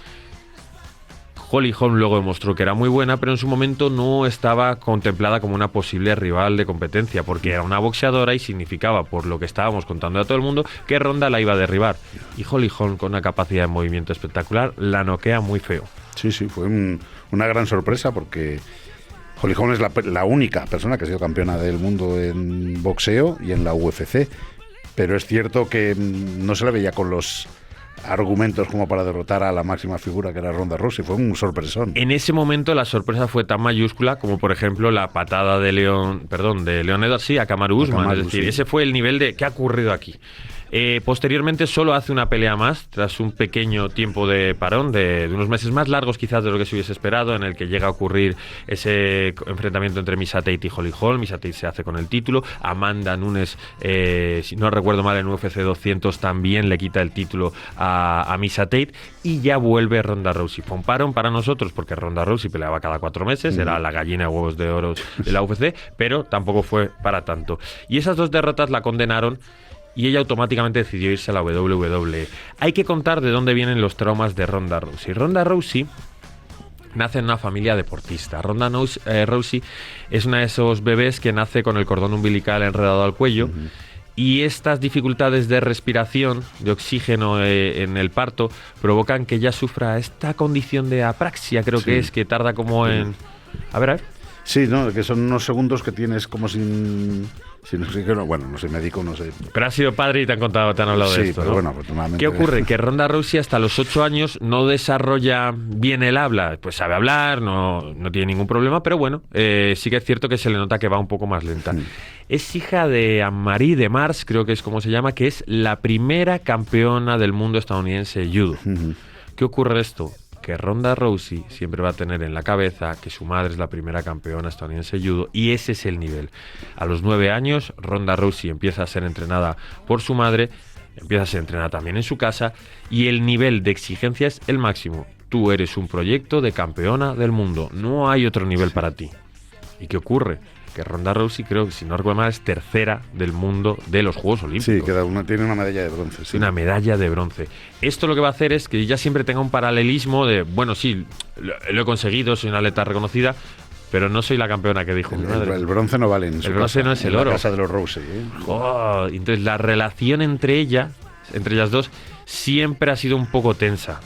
Speaker 2: Holly Holm luego demostró que era muy buena, pero en su momento no estaba contemplada como una posible rival de competencia, porque era una boxeadora y significaba, por lo que estábamos contando a todo el mundo, que Ronda la iba a derribar. Y Holly Holm, con una capacidad de movimiento espectacular, la noquea muy feo.
Speaker 4: Sí, fue una gran sorpresa porque Holly Holm es la única persona que ha sido campeona del mundo en boxeo y en la UFC, pero es cierto que no se la veía con los argumentos como para derrotar a la máxima figura que era Ronda Rousey. Fue un sorpresón.
Speaker 2: En ese momento la sorpresa fue tan mayúscula como, por ejemplo, la patada de Leon Edwards a Kamaru Usman. Es decir, ese fue el nivel de ¿qué ha ocurrido aquí? Posteriormente solo hace una pelea más, tras un pequeño tiempo de parón, de unos meses más largos quizás de lo que se hubiese esperado, en el que llega a ocurrir ese enfrentamiento entre Miesha Tate y Holly Holm. Miesha Tate se hace con el título. Amanda Nunes, si no recuerdo mal, en UFC 200 también le quita el título a Miesha Tate, y ya vuelve Ronda Rousey. Fue un parón para nosotros porque Ronda Rousey peleaba cada 4 meses, era la gallina de huevos de oro de la UFC, pero tampoco fue para tanto. Y esas 2 derrotas la condenaron y ella automáticamente decidió irse a la WWE. Hay que contar de dónde vienen los traumas de Ronda Rousey. Ronda Rousey nace en una familia deportista. Ronda Rousey es una de esos bebés que nace con el cordón umbilical enredado al cuello. Y estas dificultades de respiración, de oxígeno en el parto, provocan que ella sufra esta condición de apraxia, creo que es, que tarda como en... A ver.
Speaker 4: Sí, no, que son unos segundos que tienes como sin oxígeno. Bueno, no sé, médico, no sé.
Speaker 2: Pero has sido padre y te han hablado de esto,
Speaker 4: pero
Speaker 2: ¿no?
Speaker 4: bueno, afortunadamente.
Speaker 2: ¿Qué ocurre? Que Ronda Rousey hasta los 8 años no desarrolla bien el habla. Pues sabe hablar, no tiene ningún problema, pero bueno, sí que es cierto que se le nota que va un poco más lenta. Es hija de Anne-Marie de Mars, creo que es como se llama, que es la primera campeona del mundo estadounidense de judo. ¿Qué ocurre esto? Que Ronda Rousey siempre va a tener en la cabeza que su madre es la primera campeona estadounidense de judo, y ese es el nivel. A los 9 años, Ronda Rousey empieza a ser entrenada por su madre, empieza a ser entrenada también en su casa, y el nivel de exigencia es el máximo. Tú eres un proyecto de campeona del mundo, no hay otro nivel para ti. ¿Y qué ocurre? Que Ronda Rousey, creo que si no recuerdo mal, es tercera del mundo de los Juegos Olímpicos.
Speaker 4: Sí, tiene una medalla de bronce. Sí.
Speaker 2: Una medalla de bronce. Esto lo que va a hacer es que ella siempre tenga un paralelismo de, bueno, sí, lo he conseguido, soy una atleta reconocida, pero no soy la campeona que dijo mi madre.
Speaker 4: El bronce no vale en su
Speaker 2: El bronce
Speaker 4: casa,
Speaker 2: no es el
Speaker 4: en
Speaker 2: oro.
Speaker 4: La casa de los Rousey.
Speaker 2: Entonces la relación entre ellas dos, siempre ha sido un poco tensa.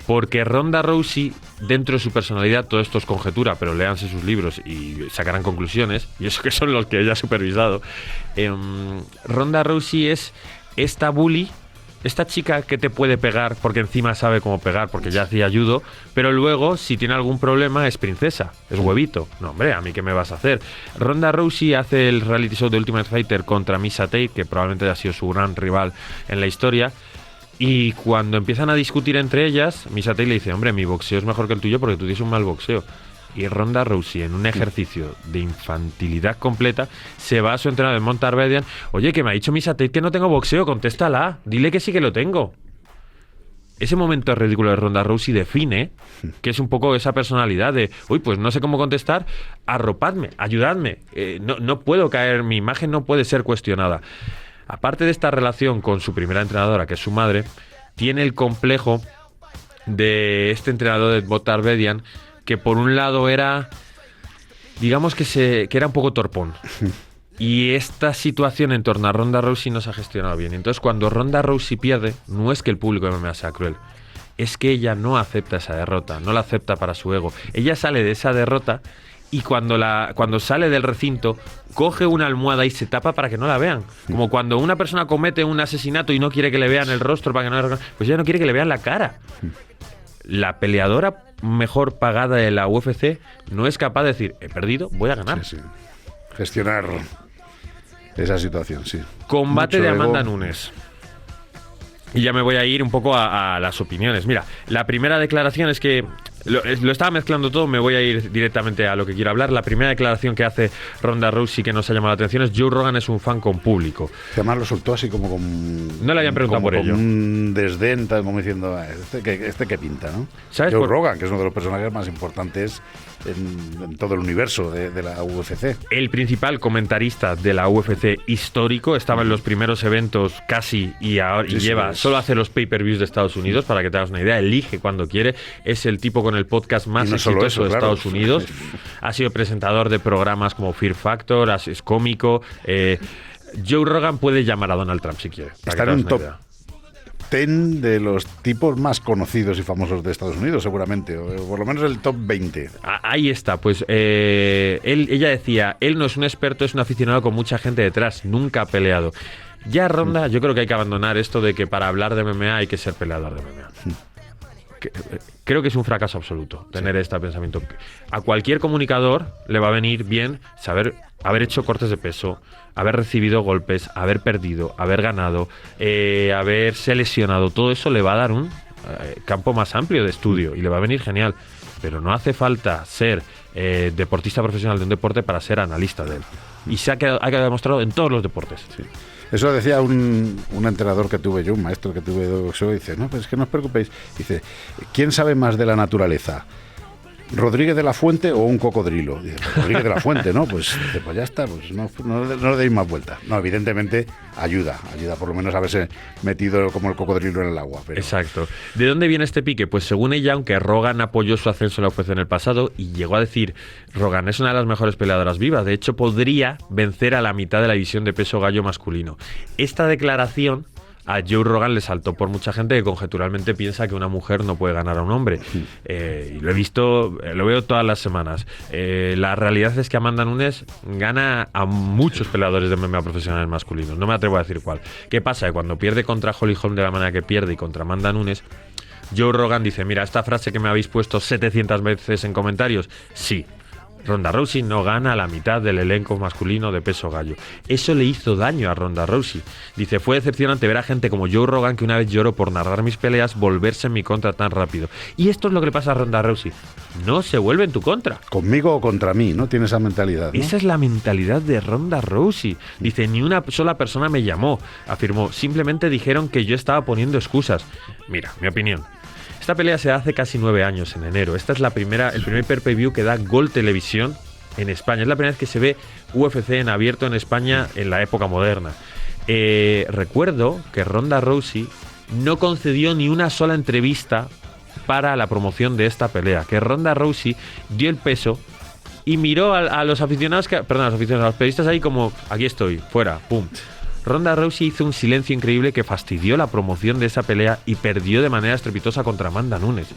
Speaker 2: Porque Ronda Rousey, dentro de su personalidad, todo esto es conjetura, pero léanse sus libros y sacarán conclusiones, y eso que son los que ella ha supervisado. Ronda Rousey es esta bully esta chica que te puede pegar porque encima sabe cómo pegar, porque ya hacía judo, pero luego si tiene algún problema es princesa, es huevito. No, hombre, ¿a mí qué me vas a hacer? Ronda Rousey hace el reality show de Ultimate Fighter contra Miesha Tate, que probablemente ha sido su gran rival en la historia. Y cuando empiezan a discutir entre ellas, Miesha Tate le dice, hombre, mi boxeo es mejor que el tuyo porque tú tienes un mal boxeo. Y Ronda Rousey, en un ejercicio de infantilidad completa, se va a su entrenador de Montarbedian. Oye, que me ha dicho Miesha Tate que no tengo boxeo, contéstala, dile que sí que lo tengo. Ese momento ridículo de Ronda Rousey define que es un poco esa personalidad de, uy, pues no sé cómo contestar, arropadme, ayudadme, no puedo caer, mi imagen no puede ser cuestionada. Aparte de esta relación con su primera entrenadora, que es su madre, tiene el complejo de este entrenador de Montarbedian, que por un lado era, digamos que era un poco torpón. Y esta situación en torno a Ronda Rousey no se ha gestionado bien. Entonces, cuando Ronda Rousey pierde, no es que el público de MMA sea cruel, es que ella no acepta esa derrota, no la acepta para su ego. Ella sale de esa derrota y cuando sale del recinto, coge una almohada y se tapa para que no la vean. Como cuando una persona comete un asesinato y no quiere que le vean el rostro para que no, pues ella no quiere que le vean la cara. La peleadora mejor pagada de la UFC no es capaz de decir, he perdido, voy a ganar.
Speaker 4: Sí. Gestionar esa situación, sí.
Speaker 2: Combate
Speaker 4: Mucho
Speaker 2: de Amanda
Speaker 4: ego.
Speaker 2: Nunes. Y ya me voy a ir un poco a las opiniones. Mira, la primera declaración es que lo estaba mezclando todo, me voy a ir directamente a lo que quiero hablar. La primera declaración que hace Ronda Rousey que nos ha llamado la atención es: Joe Rogan es un fan con público.
Speaker 4: Además lo soltó así como con...
Speaker 2: No le habían preguntado por ello.
Speaker 4: Un desdén, tal, como diciendo, este que pinta, ¿no?
Speaker 2: ¿Sabes
Speaker 4: Joe
Speaker 2: por-
Speaker 4: Rogan, que es uno de los personajes más importantes en todo el universo de la UFC.
Speaker 2: El principal comentarista de la UFC histórico, estaba en los primeros eventos casi y ahora
Speaker 4: Sí,
Speaker 2: lleva,
Speaker 4: sí.
Speaker 2: solo hace los pay-per-views de Estados Unidos, para que te hagas una idea, elige cuando quiere, es el tipo con el podcast más
Speaker 4: Y no solo
Speaker 2: exitoso
Speaker 4: eso,
Speaker 2: de
Speaker 4: claro.
Speaker 2: Estados Unidos, ha sido presentador de programas como Fear Factor, es cómico. Joe Rogan puede llamar a Donald Trump si quiere. para
Speaker 4: Está
Speaker 2: que
Speaker 4: en
Speaker 2: te
Speaker 4: un
Speaker 2: hagas
Speaker 4: top
Speaker 2: una idea.
Speaker 4: 10 de los tipos más conocidos y famosos de Estados Unidos, seguramente, o por lo menos el top 20.
Speaker 2: Ahí está, pues ella decía, él no es un experto, es un aficionado con mucha gente detrás, nunca ha peleado. Ya Ronda, yo creo que hay que abandonar esto de que para hablar de MMA hay que ser peleador de MMA. Creo que es un fracaso absoluto tener este pensamiento. A cualquier comunicador le va a venir bien haber hecho cortes de peso, haber recibido golpes, haber perdido, haber ganado, haberse lesionado. Todo eso le va a dar un campo más amplio de estudio y le va a venir genial. Pero no hace falta ser deportista profesional de un deporte para ser analista de él. Y ha quedado demostrado en todos los deportes.
Speaker 4: Sí. Eso decía un entrenador que tuve yo, un maestro que tuve de boxeo, dice, no, pues es que no os preocupéis. Dice, ¿quién sabe más de la naturaleza? ¿Rodríguez de la Fuente o un cocodrilo? Dice, Rodríguez de la Fuente, ¿no? Pues ya está, pues no le deis más vuelta. No, evidentemente ayuda por lo menos haberse metido como el cocodrilo en el agua. Pero...
Speaker 2: Exacto. ¿De dónde viene este pique? Pues según ella, aunque Rogan apoyó su ascenso en la UFC en el pasado y llegó a decir, Rogan es una de las mejores peleadoras vivas, de hecho podría vencer a la mitad de la división de peso gallo masculino. Esta declaración a Joe Rogan le saltó por mucha gente que conjeturalmente piensa que una mujer no puede ganar a un hombre. Y lo he visto, lo veo todas las semanas. La realidad es que Amanda Nunes gana a muchos peleadores de MMA profesionales masculinos. No me atrevo a decir cuál. ¿Qué pasa? Que cuando pierde contra Holly Holm de la manera que pierde y contra Amanda Nunes, Joe Rogan dice, mira, esta frase que me habéis puesto 700 veces en comentarios, sí. Ronda Rousey no gana a la mitad del elenco masculino de peso gallo. Eso le hizo daño a Ronda Rousey. Dice, fue decepcionante ver a gente como Joe Rogan, que una vez lloró por narrar mis peleas, volverse en mi contra tan rápido. Y esto es lo que le pasa a Ronda Rousey. No se vuelve en tu contra.
Speaker 4: Conmigo o contra mí, ¿no? Tiene esa mentalidad, ¿no?
Speaker 2: Esa es la mentalidad de Ronda Rousey. Dice, ni una sola persona me llamó. Afirmó, simplemente dijeron que yo estaba poniendo excusas. Mira, mi opinión. Esta pelea se hace casi 9 años, en enero. Esta es el primer pay-per-view que da Gol Televisión en España. Es la primera vez que se ve UFC en abierto en España en la época moderna. Recuerdo que Ronda Rousey no concedió ni una sola entrevista para la promoción de esta pelea. Que Ronda Rousey dio el peso y miró a los aficionados, a los periodistas ahí como, aquí estoy, fuera, pum. Ronda Rousey hizo un silencio increíble que fastidió la promoción de esa pelea y perdió de manera estrepitosa contra Amanda Nunes.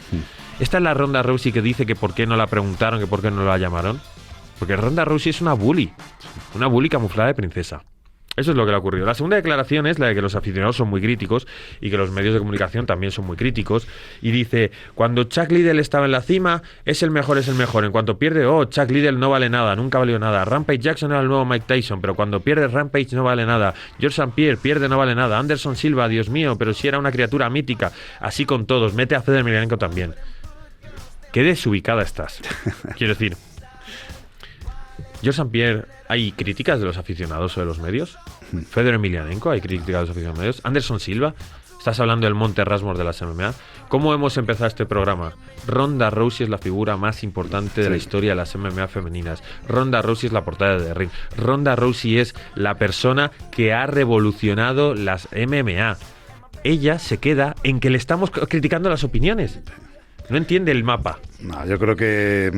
Speaker 2: Esta es la Ronda Rousey que dice que por qué no la preguntaron, que por qué no la llamaron. Porque Ronda Rousey es una bully camuflada de princesa. Eso es lo que le ha ocurrido. La segunda declaración es la de que los aficionados son muy críticos y que los medios de comunicación también son muy críticos. Y dice, cuando Chuck Liddell estaba en la cima, es el mejor. En cuanto pierde, Chuck Liddell no vale nada, nunca valió nada. Rampage Jackson era el nuevo Mike Tyson, pero cuando pierde Rampage no vale nada. George St. Pierre pierde, no vale nada. Anderson Silva, Dios mío, pero si era una criatura mítica. Así con todos. Mete a Fedor Emelianenko también. Qué desubicada estás. Quiero decir, George St. Pierre, ¿hay críticas de los aficionados o de los medios? Fedor Emelianenko, ¿hay críticas de los aficionados medios? Anderson Silva, estás hablando del Monte Rushmore de las MMA. ¿Cómo hemos empezado este programa? Ronda Rousey es la figura más importante de la historia de las MMA femeninas. Ronda Rousey es la portada de The Ring. Ronda Rousey es la persona que ha revolucionado las MMA. Ella se queda en que le estamos criticando las opiniones. No entiende el mapa.
Speaker 4: No, yo creo que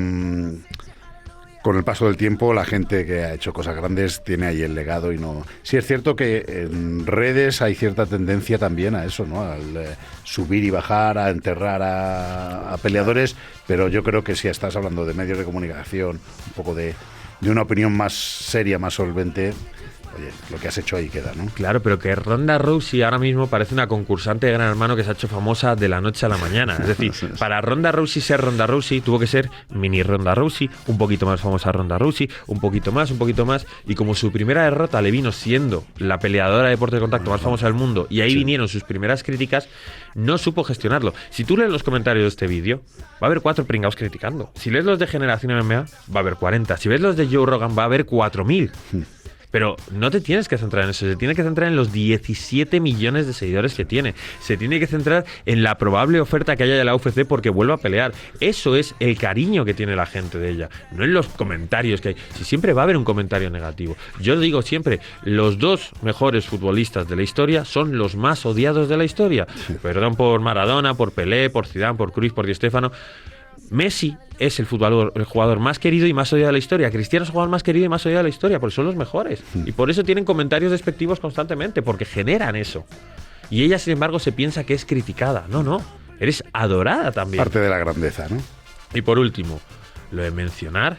Speaker 4: con el paso del tiempo la gente que ha hecho cosas grandes tiene ahí el legado y no... Sí es cierto que en redes hay cierta tendencia también a eso, ¿no? Al subir y bajar, a enterrar a peleadores, pero yo creo que si estás hablando de medios de comunicación, un poco de una opinión más seria, más solvente... Oye, lo que has hecho ahí queda, ¿no?
Speaker 2: Claro, pero que Ronda Rousey ahora mismo parece una concursante de Gran Hermano que se ha hecho famosa de la noche a la mañana. Es decir, para Ronda Rousey ser Ronda Rousey tuvo que ser mini Ronda Rousey, un poquito más famosa Ronda Rousey, un poquito más, y como su primera derrota le vino siendo la peleadora de deporte de contacto más famosa del mundo y ahí vinieron sus primeras críticas, no supo gestionarlo. Si tú lees los comentarios de este vídeo, va a haber 4 pringados criticando. Si lees los de Generación MMA, va a haber 40. Si ves los de Joe Rogan, va a haber 4.000. Pero no te tienes que centrar en eso, se tiene que centrar en los 17 millones de seguidores que tiene. Se tiene que centrar en la probable oferta que haya de la UFC porque vuelva a pelear. Eso es el cariño que tiene la gente de ella, no en los comentarios que hay. Si siempre va a haber un comentario negativo. Yo digo siempre, los 2 mejores futbolistas de la historia son los más odiados de la historia. Perdón por Maradona, por Pelé, por Zidane, por Cruyff, por Di Stéfano. Messi es el jugador más querido y más odiado de la historia. Cristiano es el jugador más querido y más odiado de la historia, porque son los mejores. Y por eso tienen comentarios despectivos constantemente, porque generan eso. Y ella, sin embargo, se piensa que es criticada. No, eres adorada también.
Speaker 4: Parte de la grandeza, ¿no?
Speaker 2: Y por último, lo de mencionar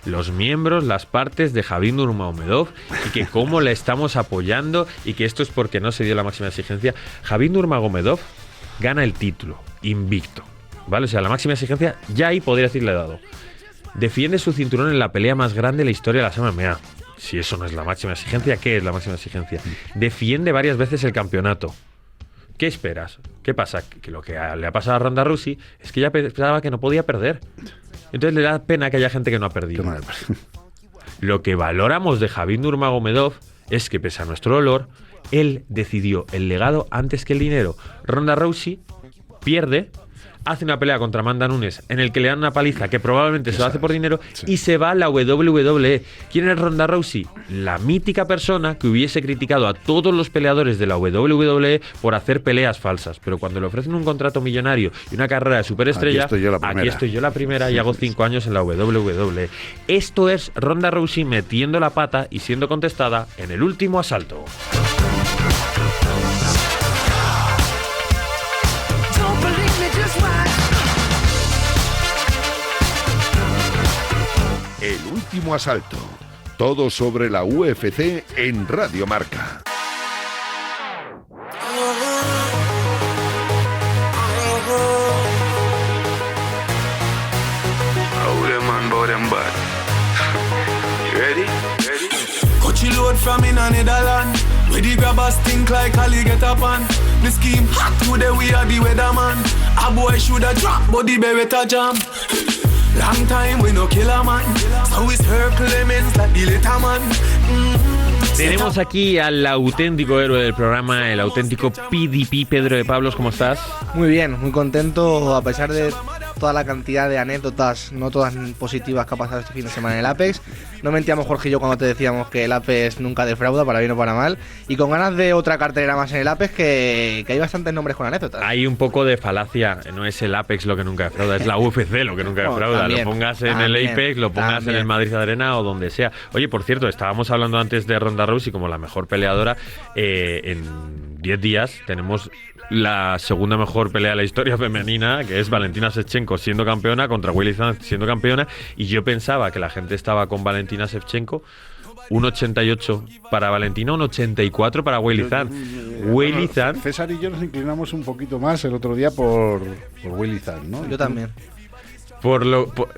Speaker 2: los miembros, las partes de Khabib Nurmagomedov y que cómo le estamos apoyando y que esto es porque no se dio la máxima exigencia. Khabib Nurmagomedov gana el título, invicto. ¿Vale? O sea, la máxima exigencia ya ahí podría decirle dado. Defiende su cinturón en la pelea más grande de la historia de las MMA. Si eso no es la máxima exigencia, ¿qué es la máxima exigencia? Defiende varias veces el campeonato. ¿Qué esperas? ¿Qué pasa? Que lo que le ha pasado a Ronda Rousey es que ella pensaba que no podía perder. Entonces le da pena que haya gente que no ha perdido. Lo que valoramos de Khabib Nurmagomedov es que, pese a nuestro dolor, él decidió el legado antes que el dinero. Ronda Rousey pierde, hace una pelea contra Amanda Nunes en el que le dan una paliza que probablemente se lo hace por dinero y se va a la WWE. ¿Quién es Ronda Rousey? La mítica persona que hubiese criticado a todos los peleadores de la WWE por hacer peleas falsas, pero cuando le ofrecen un contrato millonario y una carrera de superestrella, aquí estoy yo la primera y hago 5 años en la WWE. Esto es Ronda Rousey metiendo la pata y siendo contestada en el último asalto.
Speaker 3: El último asalto. Todo sobre la UFC en Radio Marca.
Speaker 5: Coachy load from in a Netherlands. Where the grabbers think like Ali get up on. The scheme hot today we are the weatherman. A boy shoulda drop but the beretta jam. Long time we no kill a man. So we circle lemons like the little man.
Speaker 2: Tenemos aquí al auténtico héroe del programa, el auténtico PDP, Pedro de Pablos. ¿Cómo estás?
Speaker 6: Muy bien, muy contento a pesar de toda la cantidad de anécdotas, no todas positivas, que ha pasado este fin de semana en el Apex. No mentíamos, Jorge y yo, cuando te decíamos que el Apex nunca defrauda, para bien o para mal. Y con ganas de otra cartelera más en el Apex, que hay bastantes nombres con anécdotas.
Speaker 2: Hay un poco de falacia, no es el Apex lo que nunca defrauda, es la UFC lo que nunca defrauda.
Speaker 6: También,
Speaker 2: lo pongas en el Apex, lo pongas en el Madrid Arena o donde sea. Oye, por cierto, estábamos hablando antes de Ronda Rousey como la mejor peleadora. En 10 días tenemos la segunda mejor pelea de la historia femenina, que es Valentina Shevchenko siendo campeona contra Weili Zhang siendo campeona, y yo pensaba que la gente estaba con Valentina Shevchenko Un 88 para Valentina, un 84 para Weili Zhang. Weili Zhang.
Speaker 4: César y yo nos inclinamos un poquito más el otro día por Weili Zhang, ¿no?
Speaker 6: Yo también.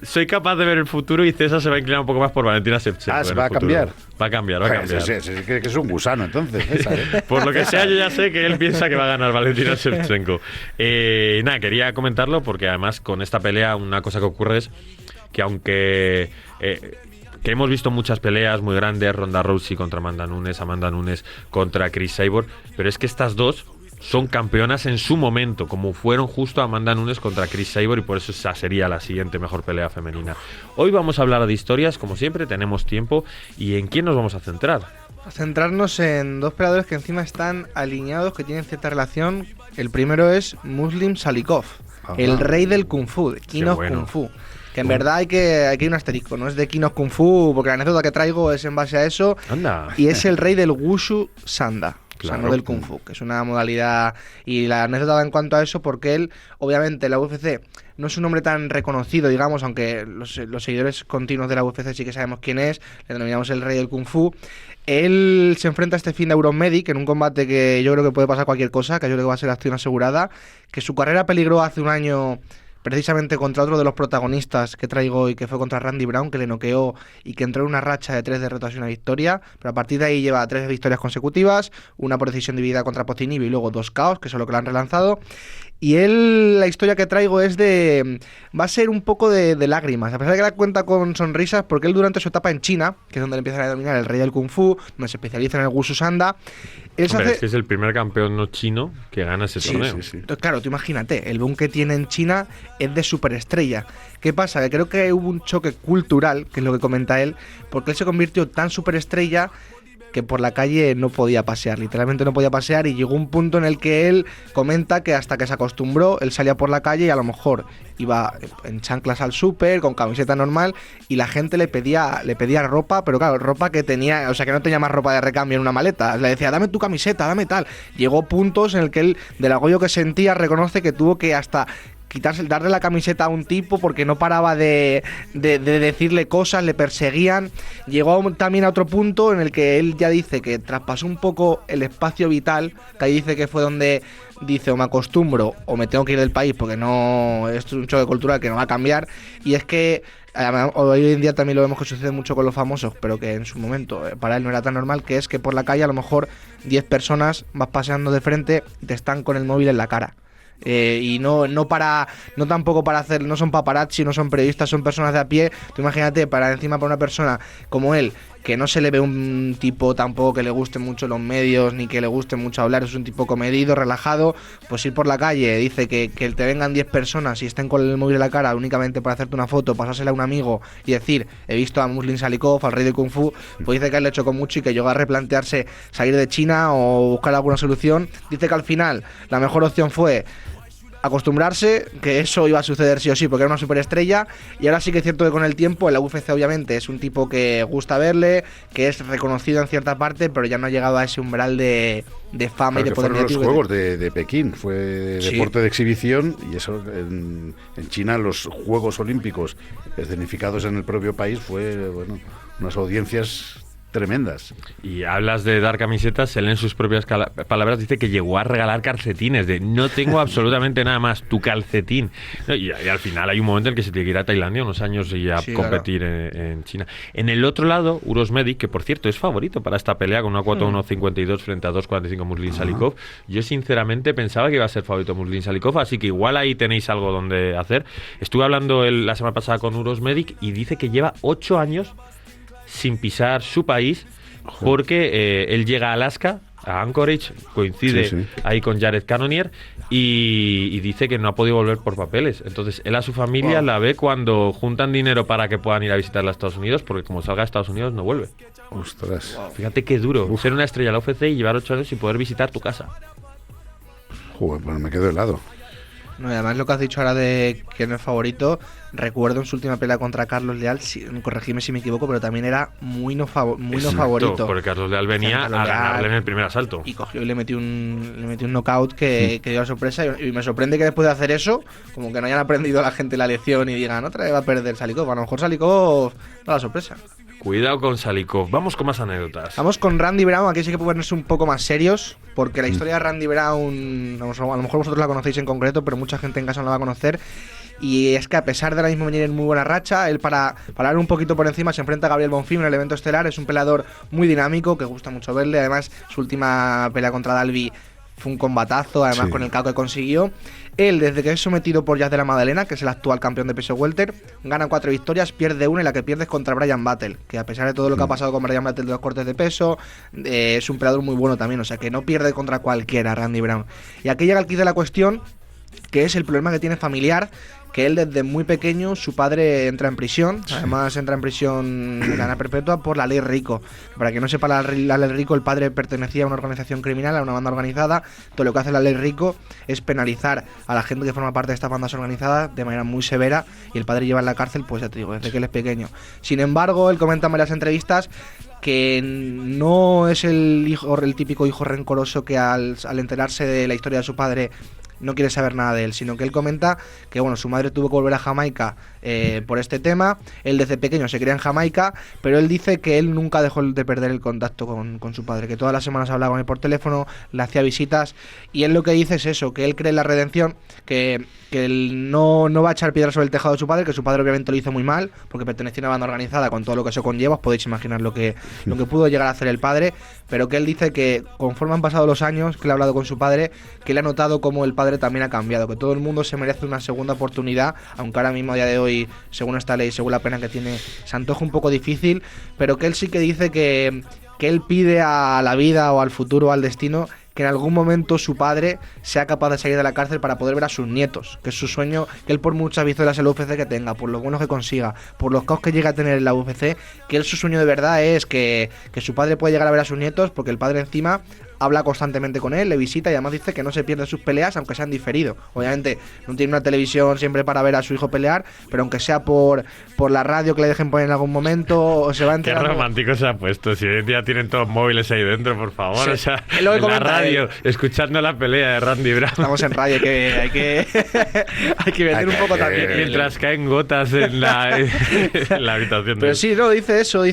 Speaker 2: Soy capaz de ver el futuro y César se va a inclinar un poco más por Valentina Shevchenko.
Speaker 4: ¿Se va a cambiar?
Speaker 2: Va a cambiar.
Speaker 4: Sí, que es un gusano, entonces. César, ¿eh?
Speaker 2: Por lo que sea, yo ya sé que él piensa que va a ganar Valentina Shevchenko. Nada, quería comentarlo porque además con esta pelea una cosa que ocurre es que aunque... que hemos visto muchas peleas muy grandes, Ronda Rousey contra Amanda Nunes contra Chris Cyborg, pero es que estas dos son campeonas en su momento, como fueron justo Amanda Nunes contra Chris Cyborg, y por eso esa sería la siguiente mejor pelea femenina. Hoy vamos a hablar de historias, como siempre, tenemos tiempo. ¿Y en quién nos vamos a centrar?
Speaker 6: A centrarnos en dos peleadores que encima están alineados, que tienen cierta relación. El primero es Muslim Salikov, el rey del Kung Fu, King of Kung Fu. Que en verdad hay que ir un asterisco, no es de King of Kung Fu, porque la anécdota que traigo es en base a eso.
Speaker 2: Anda.
Speaker 6: Y es el rey del Wushu Sanda.
Speaker 2: Claro.
Speaker 6: O sea, no del Kung Fu, que es una modalidad. Y la anécdota va en cuanto a eso, porque él, obviamente, la UFC no es un hombre tan reconocido, digamos, aunque los seguidores continuos de la UFC sí que sabemos quién es, le denominamos el rey del Kung Fu. Él se enfrenta este fin de Euromedic en un combate que yo creo que puede pasar cualquier cosa, que yo creo que va a ser acción asegurada, que su carrera peligró hace un año precisamente contra otro de los protagonistas que traigo hoy, que fue contra Randy Brown, que le noqueó y que entró en una racha de 3 derrotas y una victoria, pero a partir de ahí lleva 3 victorias consecutivas, una por decisión dividida contra Ponzinibbio y luego 2 KOs, que son lo que lo han relanzado. Y él, la historia que traigo es va a ser un poco de lágrimas, a pesar de que la cuenta con sonrisas, porque él durante su etapa en China, que es donde le empiezan a denominar el rey del Kung Fu, donde se especializa en el Wushu Sanda,
Speaker 2: es que es el primer campeón no chino que gana ese torneo.
Speaker 4: Sí.
Speaker 6: Entonces, claro, tú imagínate, el boom que tiene en China es de superestrella. ¿Qué pasa? Que creo que hubo un choque cultural, que es lo que comenta él, porque él se convirtió tan superestrella que por la calle no podía pasear, literalmente no podía pasear, y llegó un punto en el que él comenta que hasta que se acostumbró, él salía por la calle y a lo mejor iba en chanclas al súper, con camiseta normal, y la gente le pedía ropa, pero claro, ropa que tenía, o sea, que no tenía más ropa de recambio en una maleta, le decía, dame tu camiseta, dame tal. Llegó puntos en el que él, del agobio que sentía, reconoce que tuvo que hasta darle la camiseta a un tipo porque no paraba de decirle cosas, le perseguían. Llegó también a otro punto en el que él ya dice que traspasó un poco el espacio vital, que ahí dice que fue donde dice o me acostumbro o me tengo que ir del país porque no, esto es un choque cultural que no va a cambiar. Y es que hoy en día también lo vemos que sucede mucho con los famosos, pero que en su momento para él no era tan normal, que es que por la calle a lo mejor 10 personas vas paseando de frente y te están con el móvil en la cara. Y no tampoco para hacer, no son paparazzi, no son periodistas, son personas de a pie. Tú imagínate, para una persona como él, que no se le ve un tipo tampoco que le gusten mucho los medios ni que le guste mucho hablar, es un tipo comedido, relajado, pues ir por la calle, dice que te vengan 10 personas y estén con el móvil en la cara únicamente para hacerte una foto, pasársela a un amigo y decir, he visto a Muslim Salikov, al rey del Kung Fu, pues dice que a él le chocó mucho y que llegó a replantearse salir de China o buscar alguna solución. Dice que al final la mejor opción fue acostumbrarse, que eso iba a suceder sí o sí porque era una superestrella, y ahora sí que es cierto que con el tiempo en la UFC obviamente es un tipo que gusta verle, que es reconocido en cierta parte, pero ya no ha llegado a ese umbral de fama y de poder
Speaker 4: mediático. Los Juegos de Pekín, fue deporte de exhibición, y eso en China los Juegos Olímpicos escenificados en el propio país fue unas audiencias tremendas.
Speaker 2: Y hablas de dar camisetas, él en sus propias palabras dice que llegó a regalar calcetines, de no tengo absolutamente nada más, tu calcetín. Y al final hay un momento en el que se tiene que ir a Tailandia unos años y a competir en China. En el otro lado, Uros Medic, que por cierto es favorito para esta pelea con una cuota 1.52 frente a 2.45 Muslim Salikov. Yo sinceramente pensaba que iba a ser favorito Muslim Salikov, así que igual ahí tenéis algo donde hacer. Estuve hablando la semana pasada con Uros Medic y dice que lleva 8 años sin pisar su país, porque él llega a Alaska, a Anchorage, coincide ahí con Jared Cannonier y dice que no ha podido volver por papeles. Entonces él a su familia la ve cuando juntan dinero para que puedan ir a visitar a Estados Unidos, porque como salga a Estados Unidos no vuelve.
Speaker 4: Ostras.
Speaker 2: Fíjate qué duro ser una estrella de la UFC y llevar 8 años sin poder visitar tu casa.
Speaker 4: Joder, pues me quedo helado.
Speaker 6: No, y además lo que has dicho ahora de que no es favorito, recuerdo en su última pelea contra Carlos Leal, corregidme si me equivoco, pero también era muy no favorito.
Speaker 2: Porque Carlos Leal venía a ganarle en el primer asalto.
Speaker 6: Y cogió y le metió un knockout que dio la sorpresa. Y me sorprende que después de hacer eso, como que no hayan aprendido la gente la lección y digan, otra vez va a perder Salikov. A lo mejor Salikov da la sorpresa.
Speaker 2: Cuidado con Salikov. Vamos con más anécdotas.
Speaker 6: Vamos con Randy Brown, aquí sí que pueden ponerse un poco más serios, porque la historia de Randy Brown, a lo mejor vosotros la conocéis en concreto, pero mucha gente en casa no la va a conocer. Y es que a pesar de ahora mismo venir en muy buena racha, él para hablar un poquito por encima se enfrenta a Gabriel Bonfim en el evento estelar. Es un peleador muy dinámico, que gusta mucho verle. Además, su última pelea contra Dalby fue un combatazo, además con el KO que consiguió. Él, desde que es sometido por Jazz de la Madalena, que es el actual campeón de peso welter, gana 4 victorias, pierde una y la que pierde es contra Brian Battle, que a pesar de todo lo que ha pasado con Brian Battle de los cortes de peso, es un peleador muy bueno también, o sea que no pierde contra cualquiera Randy Brown. Y aquí llega el quid de la cuestión, que es el problema que tiene familiar, que él desde muy pequeño, su padre entra en prisión, además entra en prisión de cadena perpetua por la ley Rico. Para que no sepa la ley Rico, el padre pertenecía a una organización criminal, a una banda organizada. Todo lo que hace la ley Rico es penalizar a la gente que forma parte de estas bandas organizadas de manera muy severa, y el padre lleva en la cárcel, pues ya te digo, desde que él es pequeño. Sin embargo, él comenta en varias entrevistas que no es el típico hijo rencoroso que al enterarse de la historia de su padre no quiere saber nada de él, sino que él comenta que bueno, su madre tuvo que volver a Jamaica por este tema. Él desde pequeño se cría en Jamaica, pero él dice que él nunca dejó de perder el contacto con su padre, que todas las semanas hablaba con él por teléfono, le hacía visitas, y él lo que dice es eso, que él cree en la redención, que él no va a echar piedras sobre el tejado de su padre, que su padre obviamente lo hizo muy mal, porque pertenecía a una banda organizada con todo lo que eso conlleva. Os podéis imaginar lo que pudo llegar a hacer el padre, pero que él dice que conforme han pasado los años, que él ha hablado con su padre, que él ha notado cómo el padre también ha cambiado, que todo el mundo se merece una segunda oportunidad, aunque ahora mismo a día de hoy, según esta ley, según la pena que tiene, se antoja un poco difícil, pero que él sí que dice que él pide a la vida o al futuro o al destino que en algún momento su padre sea capaz de salir de la cárcel para poder ver a sus nietos, que es su sueño, que él por muchas victorias en la UFC que tenga, por lo bueno que consiga, por los caos que llega a tener en la UFC, que él su sueño de verdad es que su padre pueda llegar a ver a sus nietos, porque el padre encima habla constantemente con él, le visita y además dice que no se pierde sus peleas aunque sean diferido. Obviamente no tiene una televisión siempre para ver a su hijo pelear, pero aunque sea por la radio que le dejen poner en algún momento, o se va enterando.
Speaker 2: Qué romántico se ha puesto, si hoy en día tienen todos móviles ahí dentro, por favor.
Speaker 6: Sí,
Speaker 2: o sea,
Speaker 6: en
Speaker 2: la radio, escuchando la pelea de Randy Brown.
Speaker 6: Estamos en radio, hay que vender un poco también.
Speaker 2: Mientras caen gotas en la habitación.
Speaker 6: Pero sí, no, dice eso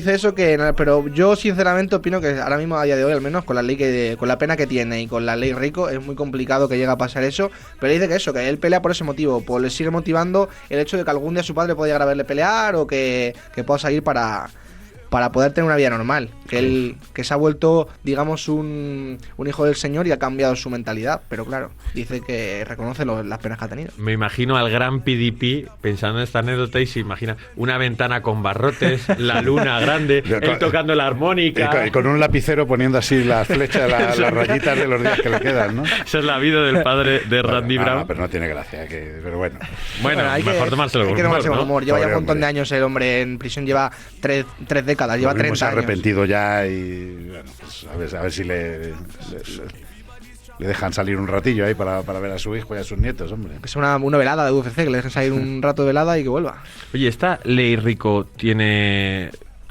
Speaker 6: pero yo sinceramente opino que ahora mismo a día de hoy, al menos con la ley con la pena que tiene y con la ley Rico, es muy complicado que llegue a pasar eso, pero dice que él pelea por ese motivo, pues le sigue motivando el hecho de que algún día su padre pueda llegar a verle pelear, o que pueda salir para poder tener una vida normal, que se ha vuelto, digamos, un hijo del Señor y ha cambiado su mentalidad, pero claro, dice que reconoce las penas que ha tenido.
Speaker 2: Me imagino al gran PDP pensando en esta anécdota y se imagina una ventana con barrotes, la luna grande, él tocando la armónica.
Speaker 4: Y con un lapicero poniendo así las flechas, las rayitas de los días que le quedan, ¿no?
Speaker 2: Esa es la vida del padre de Randy Brown.
Speaker 4: No, pero no tiene gracia, pero bueno.
Speaker 2: Bueno, mejor tomárselo con humor, ¿no?
Speaker 6: Lleva ya un montón de años el hombre en prisión, lleva tres décadas. Lleva 30 años.
Speaker 4: Se ha arrepentido ya y bueno, pues a ver si le dejan salir un ratillo ahí para ver a su hijo y a sus nietos, hombre.
Speaker 6: Es una velada de UFC, que le dejen salir un rato de velada y que vuelva.
Speaker 2: Oye, esta ley Rico tiene,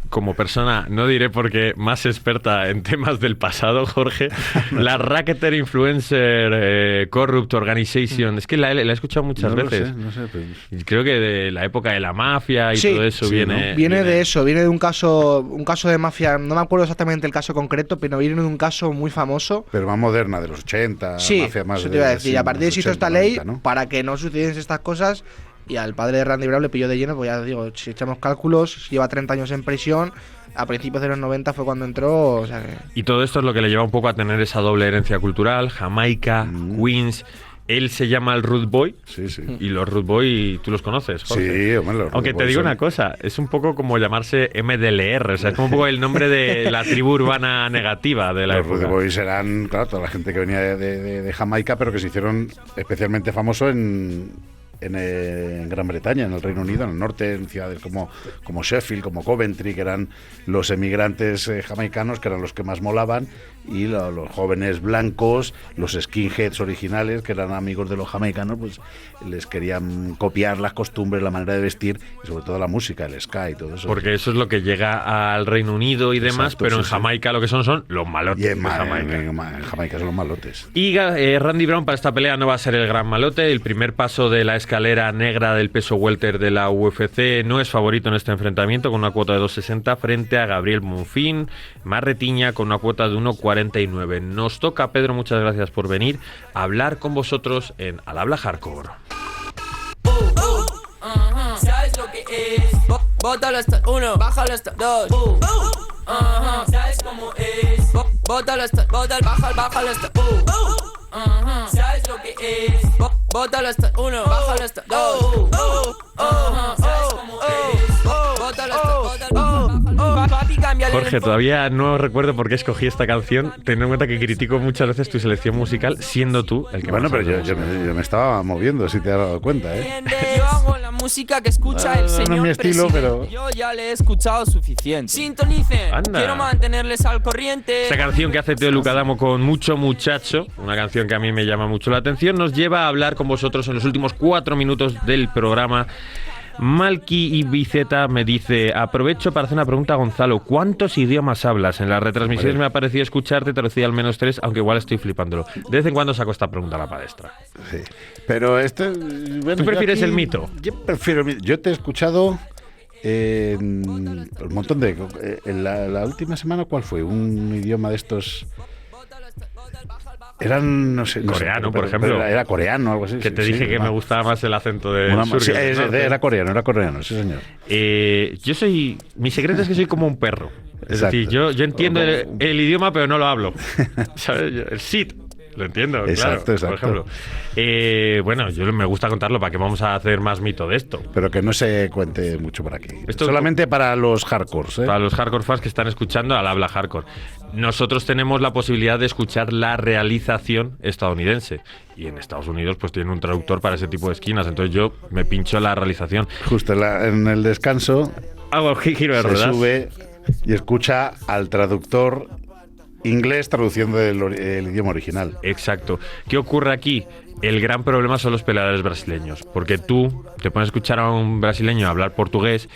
Speaker 2: como persona, no diré porque más experta en temas del pasado, Jorge, la Racketeer Influencer Corrupt Organization. Es que la he escuchado muchas veces.
Speaker 4: No sé, pero...
Speaker 2: Creo que de la época de la mafia y todo eso viene.
Speaker 6: ¿no? Viene de eso, viene de un caso de mafia, no me acuerdo exactamente el caso concreto, pero viene de un caso muy famoso.
Speaker 4: Pero más moderna, de los 80,
Speaker 6: sí,
Speaker 4: mafia más
Speaker 6: eso te iba a decir. A partir de eso hizo esta ley,
Speaker 4: 90, ¿no?
Speaker 6: para que no sucediesen estas cosas. Y al padre de Randy Brown le pilló de lleno, pues ya digo, si echamos cálculos, lleva 30 años en prisión, a principios de los 90 fue cuando entró, o sea que...
Speaker 2: Y todo esto es lo que le lleva un poco a tener esa doble herencia cultural, Jamaica, Queens. Él se llama el Rude Boy.
Speaker 4: Sí.
Speaker 2: Y los Rude Boy, ¿tú los conoces, Jorge?
Speaker 4: Sí, hombre, los
Speaker 2: Aunque
Speaker 4: Rude
Speaker 2: te
Speaker 4: Boy
Speaker 2: digo
Speaker 4: son...
Speaker 2: una cosa, es un poco como llamarse MDLR, o sea, es como un poco el nombre de la tribu urbana negativa de la
Speaker 4: Los
Speaker 2: época.
Speaker 4: Rude Boys eran, claro, toda la gente que venía de Jamaica, pero que se hicieron especialmente famosos en Gran Bretaña, en el Reino Unido, en el norte, en ciudades como Sheffield, como Coventry, que eran los emigrantes jamaicanos, que eran los que más molaban, y los jóvenes blancos, los skinheads originales, que eran amigos de los jamaicanos, pues les querían copiar las costumbres, la manera de vestir y sobre todo la música, el ska y todo eso.
Speaker 2: Porque eso es lo que llega al Reino Unido y demás,
Speaker 4: Exacto,
Speaker 2: pero
Speaker 4: sí,
Speaker 2: en Jamaica lo que son los malotes
Speaker 4: y en
Speaker 2: de Jamaica.
Speaker 4: en Jamaica son los malotes.
Speaker 2: Y Randy Brown para esta pelea no va a ser el gran malote. El primer paso de la escalera negra del peso welter de la UFC no es favorito en este enfrentamiento, con una cuota de 2.60 frente a Gabriel Monfín, Marretiña con una cuota de 1.49. Nos toca, Pedro, muchas gracias por venir a hablar con vosotros en Al Habla Hardcore.
Speaker 7: ¿Sabes lo que es? Bótalo hasta 1, bájalo hasta 2. ¿Sabes cómo es? Bótalo hasta, bájalo hasta ¿sabes lo que es? Bótalo hasta 1, bájalo hasta 2. ¿Sabes cómo es? Bótalo hasta, bájalo. Papi, cámbiale.
Speaker 2: Jorge, todavía no recuerdo por qué escogí esta canción, teniendo en cuenta que critico muchas veces tu selección musical, siendo tú el que
Speaker 4: Bueno,
Speaker 2: más
Speaker 4: pero
Speaker 2: sabe
Speaker 4: yo me estaba moviendo, si te has dado cuenta, ¿eh?
Speaker 7: Yo hago la música que escucha el
Speaker 4: no es
Speaker 7: señor
Speaker 4: mi estilo,
Speaker 7: presidente.
Speaker 4: pero-
Speaker 7: Yo ya le he escuchado suficiente. Sintonicen.
Speaker 2: Anda.
Speaker 7: Quiero mantenerles al corriente.
Speaker 2: Esta canción que hace Teo Lucadamo con Mucho Muchacho, una canción que a mí me llama mucho la atención, nos lleva a hablar con vosotros en los últimos 4 minutos del programa. Malky Ibiceta me dice: aprovecho para hacer una pregunta a Gonzalo. ¿Cuántos idiomas hablas? En las retransmisiones me ha parecido escucharte, te decía al menos 3, aunque igual estoy flipándolo. De vez en cuando saco esta pregunta a la palestra.
Speaker 4: Sí. Pero bueno,
Speaker 2: ¿Tú
Speaker 4: yo
Speaker 2: prefieres
Speaker 4: aquí-
Speaker 2: el mito?
Speaker 4: Yo prefiero el mito. Yo te he escuchado un montón de... En la última semana, ¿cuál fue? Un idioma de estos... Eran, no sé...
Speaker 2: Coreano, por
Speaker 4: pero
Speaker 2: ejemplo.
Speaker 4: Era coreano o algo así.
Speaker 2: Que te
Speaker 4: sí,
Speaker 2: dije que
Speaker 4: una-
Speaker 2: me gustaba más el acento de
Speaker 4: una-
Speaker 2: sur.
Speaker 4: sí,
Speaker 2: que del norte.
Speaker 4: era coreano, sí señor.
Speaker 2: Mi secreto es que soy como un perro. Es
Speaker 4: Exacto.
Speaker 2: decir, yo entiendo el idioma, pero no lo hablo. ¿Sabes? El sit. Lo entiendo,
Speaker 4: Exacto,
Speaker 2: claro,
Speaker 4: exacto.
Speaker 2: por ejemplo. Bueno, yo me gusta contarlo para que vamos a hacer más mito de esto.
Speaker 4: Pero que no se cuente mucho por aquí.
Speaker 2: Esto-
Speaker 4: Solamente para los hardcores, ¿eh?
Speaker 2: Para los hardcore fans que están escuchando al habla hardcore. Nosotros tenemos la posibilidad de escuchar la realización estadounidense. Y en Estados Unidos pues tienen un traductor para ese tipo de esquinas. Entonces yo me pincho la realización.
Speaker 4: Justo en el descanso
Speaker 2: Hago giro de
Speaker 4: se
Speaker 2: ruedas.
Speaker 4: sube y escucha al traductor inglés traduciendo el idioma original.
Speaker 2: Exacto. ¿Qué ocurre aquí? El gran problema son los peleadores brasileños, porque tú te pones a escuchar a un brasileño hablar portugués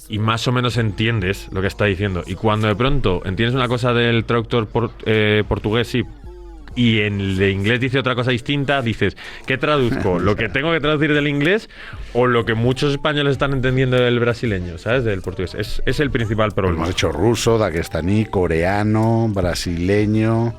Speaker 2: y más o menos entiendes lo que está diciendo. Y cuando de pronto entiendes una cosa del traductor portugués, sí, y en el de inglés dice otra cosa distinta, dices, ¿qué traduzco? ¿Lo que tengo que traducir del inglés o lo que muchos españoles están entendiendo del brasileño, ¿sabes? Del portugués. Es el principal problema.
Speaker 4: Hemos hecho ruso, daguestaní, coreano, brasileño,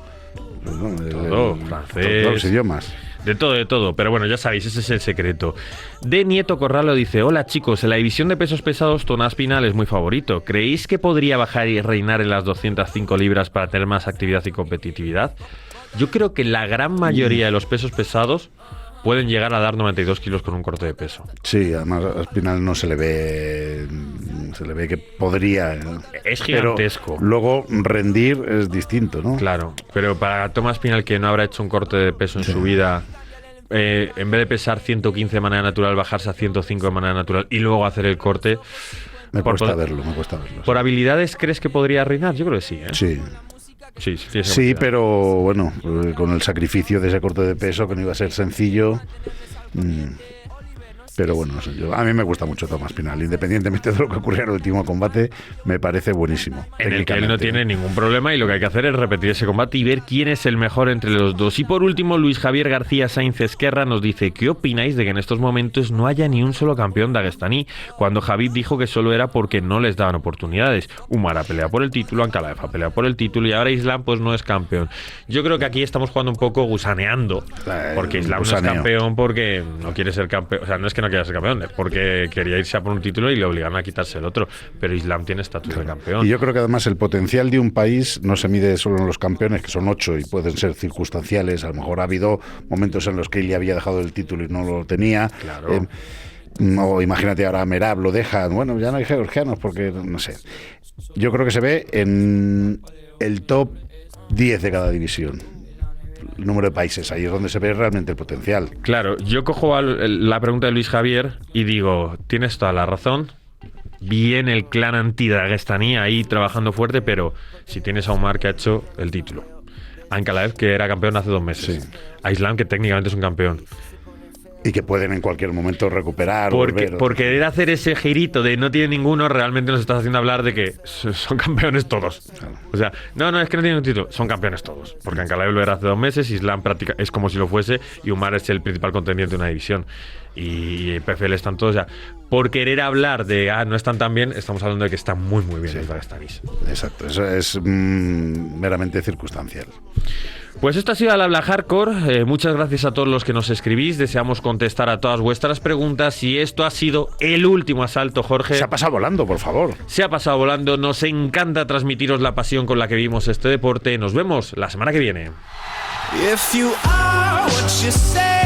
Speaker 2: francés.
Speaker 4: todos los idiomas.
Speaker 2: De todo, pero bueno, ya sabéis, ese es el secreto. De Nieto Corralo dice: hola chicos, en la división de pesos pesados Tomás Pinal es muy favorito. ¿Creéis que podría bajar y reinar en las 205 libras para tener más actividad y competitividad? Yo creo que la gran mayoría de los pesos pesados pueden llegar a dar 92 kilos con un corte de peso.
Speaker 4: Sí, además a Espinal no se le ve que podría.
Speaker 2: Es
Speaker 4: Pero
Speaker 2: gigantesco.
Speaker 4: luego rendir es distinto, ¿no?
Speaker 2: Claro, pero para Tomás Pinal, que no habrá hecho un corte de peso en su vida, en vez de pesar 115 de manera natural, bajarse a 105 de manera natural y luego hacer el corte.
Speaker 4: Me
Speaker 2: por
Speaker 4: cuesta
Speaker 2: poder-
Speaker 4: verlo.
Speaker 2: ¿Por habilidades crees que podría reinar? Yo creo que sí, ¿eh?
Speaker 4: Sí.
Speaker 2: Sí, tiene esa
Speaker 4: Sí,
Speaker 2: capacidad.
Speaker 4: pero bueno, con el sacrificio de ese corte de peso, que no iba a ser sencillo. Pero bueno, no sé, a mí me gusta mucho Tomás Pinal, independientemente de lo que ocurriera en el último combate, me parece buenísimo.
Speaker 2: En el que él no
Speaker 4: técnicamente.
Speaker 2: tiene ningún problema y lo que hay que hacer es repetir ese combate y ver quién es el mejor entre los dos. Y por último, Luis Javier García Sainz Esquerra nos dice: ¿qué opináis de que en estos momentos no haya ni un solo campeón daguestaní? Cuando Khabib dijo que solo era porque no les daban oportunidades. Umar pelea por el título, Ankalaev pelea por el título y ahora Islam pues no es campeón. Yo creo que aquí estamos jugando un poco gusaneando, porque Islam no
Speaker 4: gusaneo.
Speaker 2: es campeón porque no quiere ser campeón. O sea, no es que no quiera ser campeón, es porque quería irse a por un título y le obligaron a quitarse el otro. Pero Islam tiene estatus de campeón.
Speaker 4: Y yo creo que además el potencial de un país no se mide solo en los campeones, que son 8 y pueden ser circunstanciales. A lo mejor ha habido momentos en los que él ya había dejado el título y no lo tenía.
Speaker 2: Claro.
Speaker 4: O imagínate ahora Merab lo dejan. Bueno, ya no hay georgianos porque no sé. Yo creo que se ve en el top 10 de cada división. El número de países, ahí es donde se ve realmente el potencial.
Speaker 2: Claro, yo cojo la pregunta de Luis Javier y digo, tienes toda la razón. Bien el clan anti-daguestaní ahí trabajando fuerte, pero si tienes a Umar que ha hecho el título, Ankalaev, que era campeón hace 2 meses.
Speaker 4: Sí.
Speaker 2: A Islam, que técnicamente es un campeón.
Speaker 4: Y que pueden en cualquier momento recuperar.
Speaker 2: Por querer hacer ese girito de no tiene ninguno, realmente nos estás haciendo hablar de que son campeones todos.
Speaker 4: Claro.
Speaker 2: O sea, no, es que no tienen un título, son campeones todos. Porque Ankalaev lo era hace 2 meses, Islam es como si lo fuese, y Umar es el principal contendiente de una división. Y PFL están todos, o sea, por querer hablar de, no están tan bien, estamos hablando de que están muy bien los dagestanis.
Speaker 4: Exacto, eso es meramente circunstancial.
Speaker 2: Pues esto ha sido Al Habla Hardcore. Muchas gracias a todos los que nos escribís. Deseamos contestar a todas vuestras preguntas. Y esto ha sido el último asalto, Jorge.
Speaker 4: Se ha pasado volando, por favor.
Speaker 2: Se ha pasado volando. Nos encanta transmitiros la pasión con la que vivimos este deporte. Nos vemos la semana que viene.
Speaker 5: If you are what you say